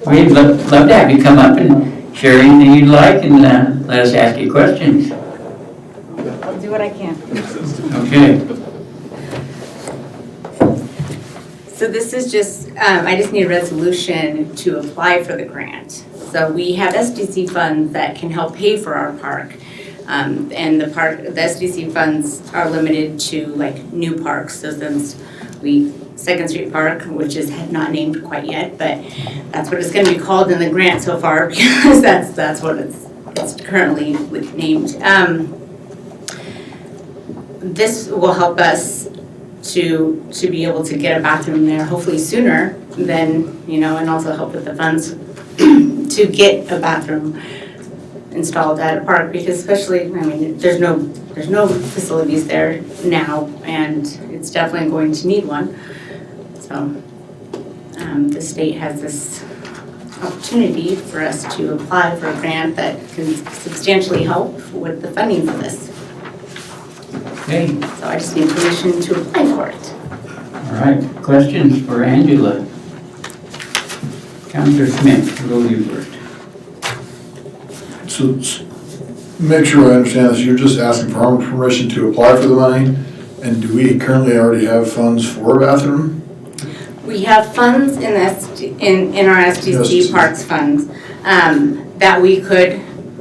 Speaker 3: We'd love to have you come up and share anything you'd like and let us ask you questions.
Speaker 20: I'll do what I can.
Speaker 3: Okay.
Speaker 20: So this is just, I just need a resolution to apply for the grant. So we have SDC funds that can help pay for our park. And the SDC funds are limited to like new parks. So since 2nd Street Park, which is not named quite yet, but that's what it's going to be called in the grant so far, because that's what it's currently named. This will help us to be able to get a bathroom there hopefully sooner than, and also help with the funds to get a bathroom installed at a park, because especially, there's no facilities there now, and it's definitely going to need one. So the state has this opportunity for us to apply for a grant that can substantially help with the funding for this.
Speaker 3: Okay.
Speaker 20: So I just need permission to apply for it.
Speaker 3: All right. Questions for Angela? Councilor Smith, we'll go to you first.
Speaker 12: So, make sure I understand this, you're just asking for our permission to apply for the money, and do we currently already have funds for a bathroom?
Speaker 20: We have funds in our SDC Parks funds that we could,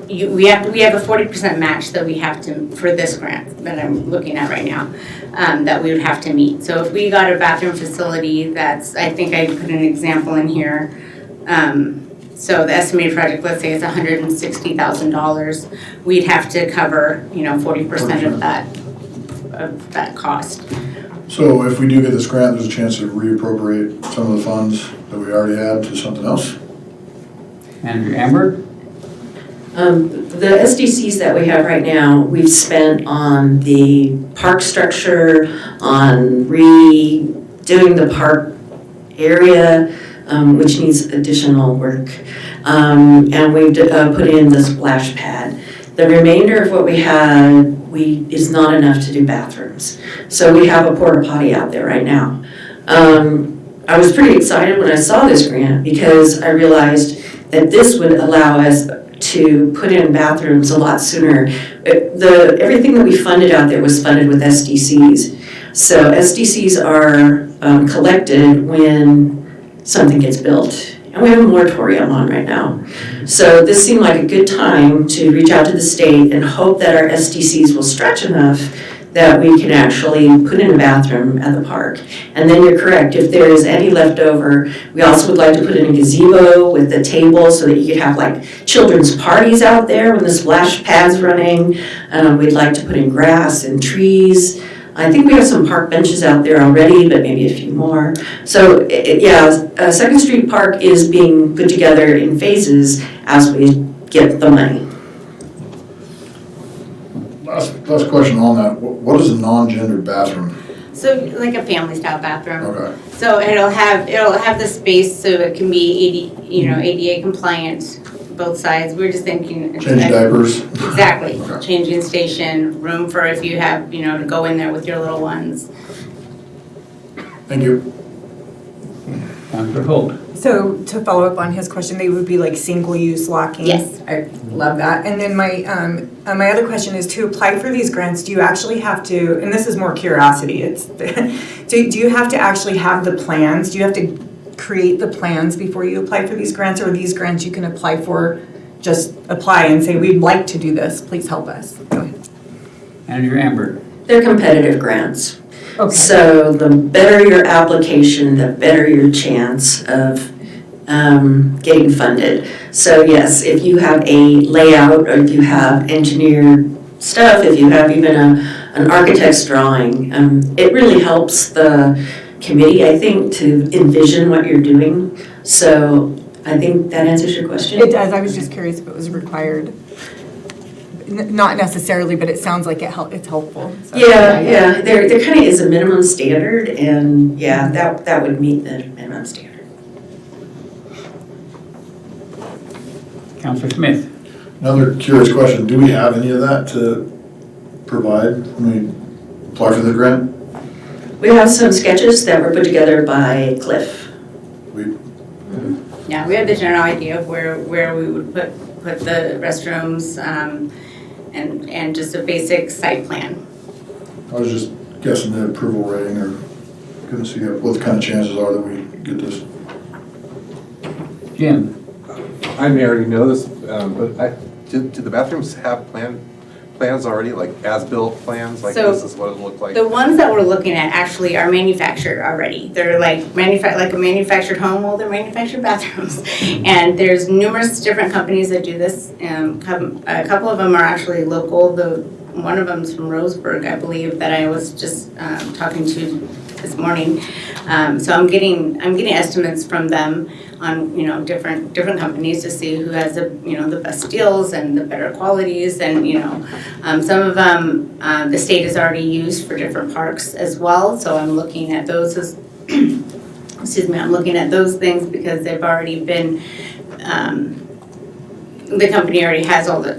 Speaker 20: we have a 40% match that we have to, for this grant that I'm looking at right now, that we would have to meet. So if we got a bathroom facility that's, I think I put an example in here, so the estimated project, let's say, is $160,000. We'd have to cover, 40% of that cost.
Speaker 12: So if we do get this grant, there's a chance to reappropriate some of the funds that we already had to something else?
Speaker 3: Manager Amber?
Speaker 1: The SDCs that we have right now, we've spent on the park structure, on redoing the park area, which needs additional work. And we've put in the splash pad. The remainder of what we had, is not enough to do bathrooms. So we have a porta potty out there right now. I was pretty excited when I saw this grant because I realized that this would allow us to put in bathrooms a lot sooner. Everything that we funded out there was funded with SDCs. So SDCs are collected when something gets built. And we have a moratorium on right now. So this seemed like a good time to reach out to the state and hope that our SDCs will stretch enough that we can actually put in a bathroom at the park. And then you're correct, if there is any leftover, we also would like to put in a gazebo with a table so that you could have like children's parties out there when the splash pad's running. We'd like to put in grass and trees. I think we have some park benches out there already, but maybe a few more. So Second Street Park is being put together in phases as we get the money.
Speaker 12: Last question on that. What is a non-gendered bathroom?
Speaker 20: So like a family style bathroom.
Speaker 12: Okay.
Speaker 20: So it'll have the space so it can be ADA compliant, both sides. We're just thinking.
Speaker 12: Change diapers.
Speaker 20: Exactly.
Speaker 12: Okay.
Speaker 20: Changing station, room for if you have, to go in there with your little ones.
Speaker 12: Thank you.
Speaker 3: Councilor Holt?
Speaker 4: So to follow up on his question, they would be like single-use locking?
Speaker 20: Yes.
Speaker 4: I love that. And then my other question is, to apply for these grants, do you actually have to, and this is more curiosity, do you have to actually have the plans? Do you have to create the plans before you apply for these grants, or are these grants you can apply for, just apply and say, we'd like to do this, please help us? Go ahead.
Speaker 3: Manager Amber?
Speaker 1: They're competitive grants.
Speaker 4: Okay.
Speaker 1: So the better your application, the better your chance of getting funded. So yes, if you have a layout, or if you have engineered stuff, if you have even an architect's drawing, it really helps the committee, I think, to envision what you're doing. So I think that answers your question.
Speaker 4: It does. I was just curious if it was required. Not necessarily, but it sounds like it's helpful. So.
Speaker 1: Yeah. There kind of is a minimum standard, and that would meet the minimum standard.
Speaker 3: Councilor Smith?
Speaker 12: Another curious question. Do we have any of that to provide when we apply for the grant?
Speaker 1: We have some sketches that were put together by Cliff.
Speaker 20: Yeah, we have the general idea of where we would put the restrooms and just a basic site plan.
Speaker 12: I was just guessing the approval rating, or couldn't see what the kind of chances are that we get this.
Speaker 3: Jim?
Speaker 11: I may already know this, but do the bathrooms have plans already, like as-built plans, like
Speaker 20: So,
Speaker 11: this is what it looked like?
Speaker 20: The ones that we're looking at actually are manufactured already. They're like a manufactured home, well, they're manufactured bathrooms. And there's numerous different companies that do this. A couple of them are actually local. One of them's from Roseburg, I believe, that I was just talking to this morning. So I'm getting estimates from them on different companies to see who has the best deals and the better qualities, and some of them the state has already used for different parks as well. So I'm looking at those as I'm looking at those things because they've already been. The company already has all the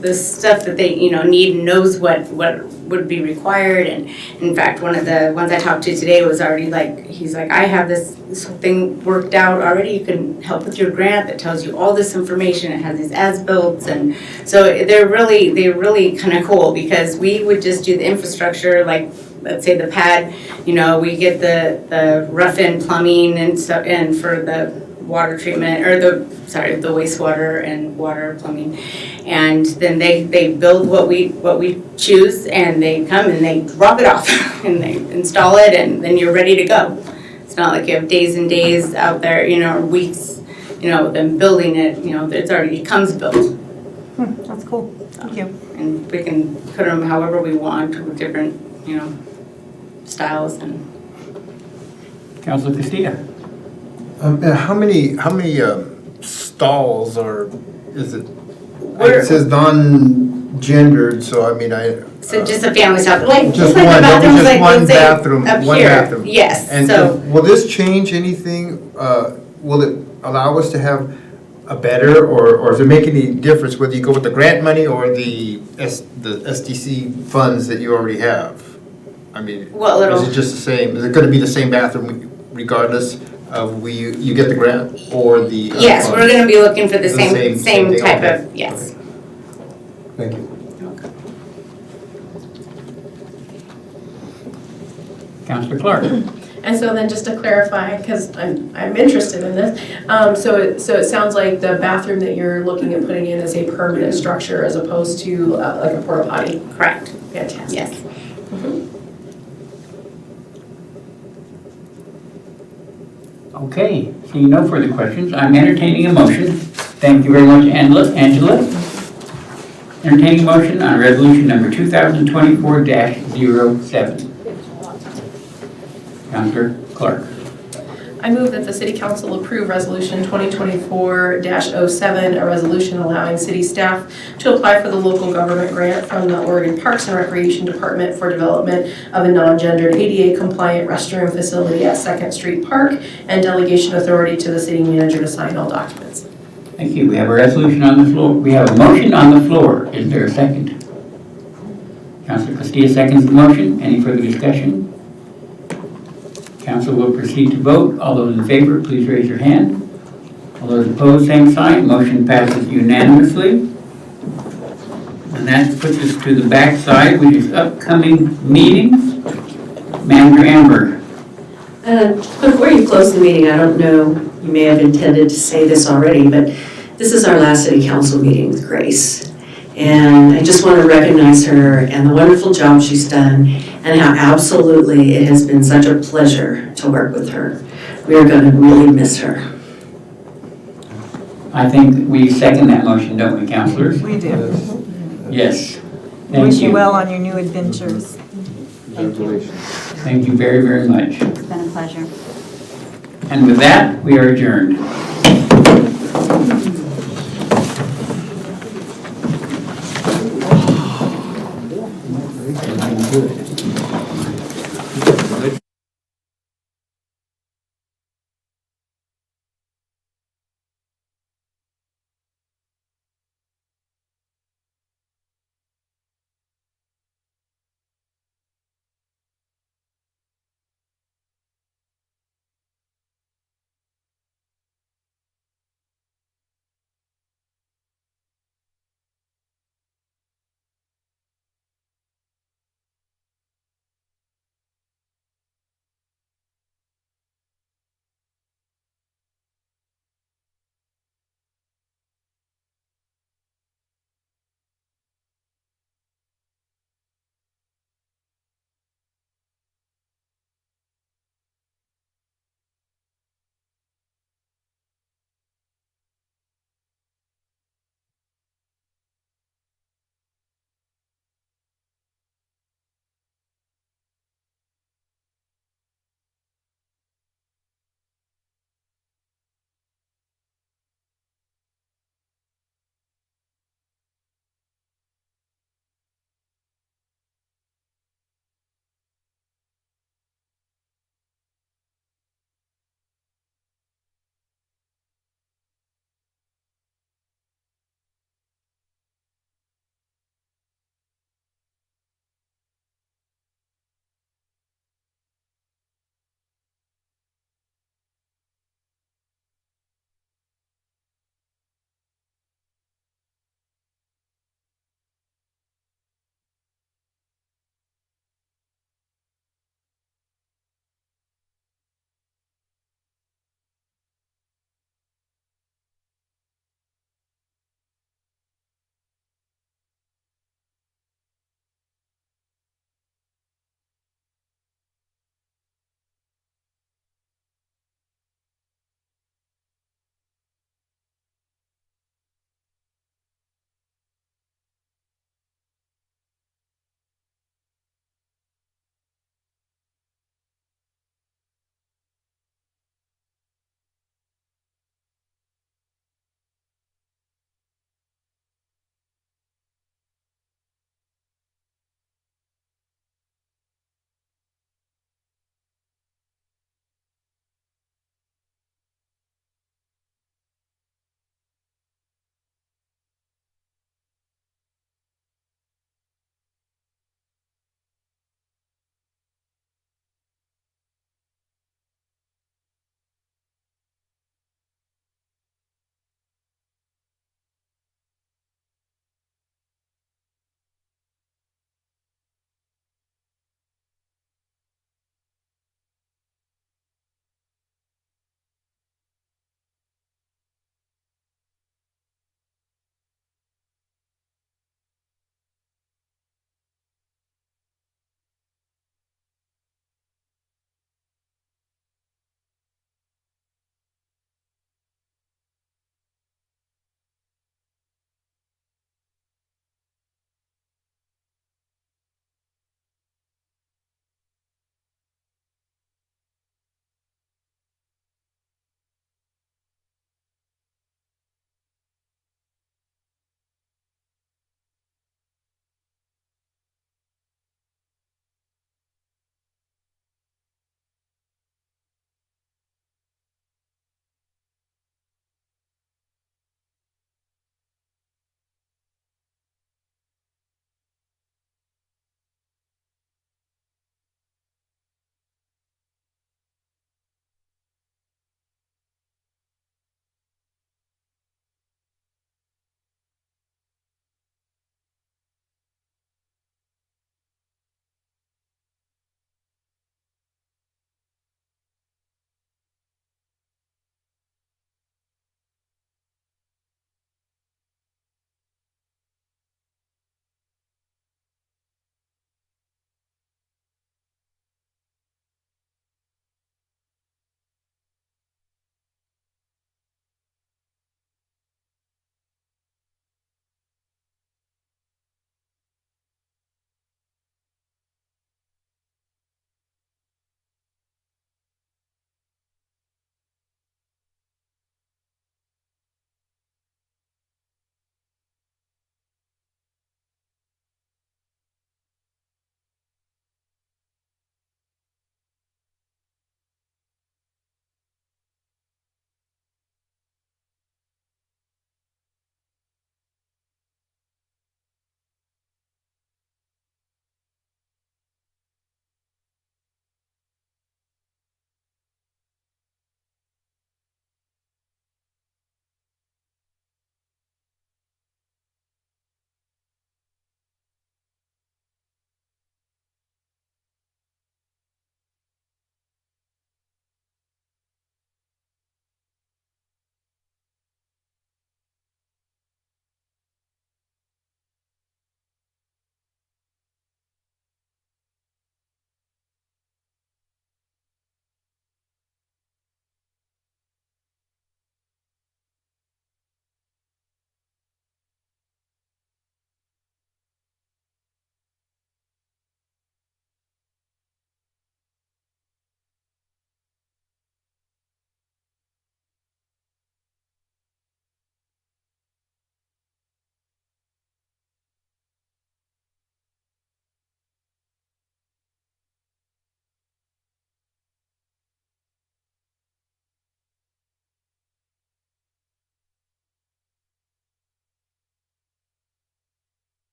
Speaker 20: the stuff that they need and knows what would be required. And in fact, one of the ones I talked to today was already he's like, I have this thing worked out already. You can help with your grant that tells you all this information. It has these as-built, and so they're really kind of cool because we would just do the infrastructure, like let's say the pad, we get the rough-in plumbing and stuff, and for the water treatment, or the wastewater and water plumbing, and then they build what we choose, and they come and they drop it off and they install it, and then you're ready to go. It's not like you have days and days out there, or weeks, them building it. It comes built.
Speaker 4: That's cool. Thank you.
Speaker 20: And we can put them however we want with different, styles and.
Speaker 3: Councilor Castillo?
Speaker 2: How many stalls is it?
Speaker 20: We're-
Speaker 2: It says non-gendered, so I mean,
Speaker 20: So just a family style, like,
Speaker 2: just
Speaker 20: like
Speaker 2: one,
Speaker 20: the bathrooms,
Speaker 2: just
Speaker 20: like,
Speaker 2: one
Speaker 20: let's say,
Speaker 2: bathroom,
Speaker 20: up
Speaker 2: one
Speaker 20: here.
Speaker 2: bathroom.
Speaker 20: Yes,
Speaker 2: And
Speaker 20: so,
Speaker 2: will this change anything? Will it allow us to have a better, or does it make any difference whether you go with the grant money or the SDC funds that you already have? I mean,
Speaker 20: Well,
Speaker 2: is
Speaker 20: it'll-
Speaker 2: it just the same? Is it gonna be the same bathroom regardless of you get the grant or the?
Speaker 20: yes,
Speaker 2: funds?
Speaker 20: we're gonna be looking for the
Speaker 2: The
Speaker 20: same
Speaker 2: same thing,
Speaker 20: type
Speaker 2: okay.
Speaker 20: of, yes.
Speaker 2: Thank you.
Speaker 3: Councilor Clark?
Speaker 8: And so then just to clarify, because I'm interested in this, so it sounds like the bathroom that you're looking at putting in is a permanent structure as opposed to like a porta potty?
Speaker 20: Correct.
Speaker 8: Fantastic.
Speaker 20: Yes.
Speaker 3: Okay, seeing no further questions, I'm entertaining a motion. Thank you very much, Angela. Entertaining a motion on resolution number 2024-07. Councilor Clark.
Speaker 8: I move that the City Council approve Resolution 2024-07, a resolution allowing city staff to apply for the local government grant from the Oregon Parks and Recreation Department for development of a non-gendered ADA-compliant restroom facility at 2nd Street Park, and delegation authority to the city manager to sign all documents.
Speaker 3: Thank you. We have a resolution on the floor. We have a motion on the floor. Is there a second? Councilor Castillo seconds the motion. Any further discussion? Council will proceed to vote. All those in favor, please raise your hand. All those opposed, same sign. Motion passes unanimously. And that puts us to the back side, which is upcoming meetings. Manager Amber.
Speaker 1: Before you close the meeting, I don't know, you may have intended to say this already, but this is our last city council meeting with Grace. And I just want to recognize her and the wonderful job she's done, and how absolutely it has been such a pleasure to work with her. We are going to really miss her.
Speaker 3: I think we second that motion, don't we, councilors?
Speaker 4: We do.
Speaker 3: Yes. Thank
Speaker 4: Wish you
Speaker 3: you.
Speaker 4: well on your new adventures.
Speaker 16: Congratulations.
Speaker 3: Thank you very, very much.
Speaker 16: It's been a pleasure.
Speaker 3: And with that, we are adjourned.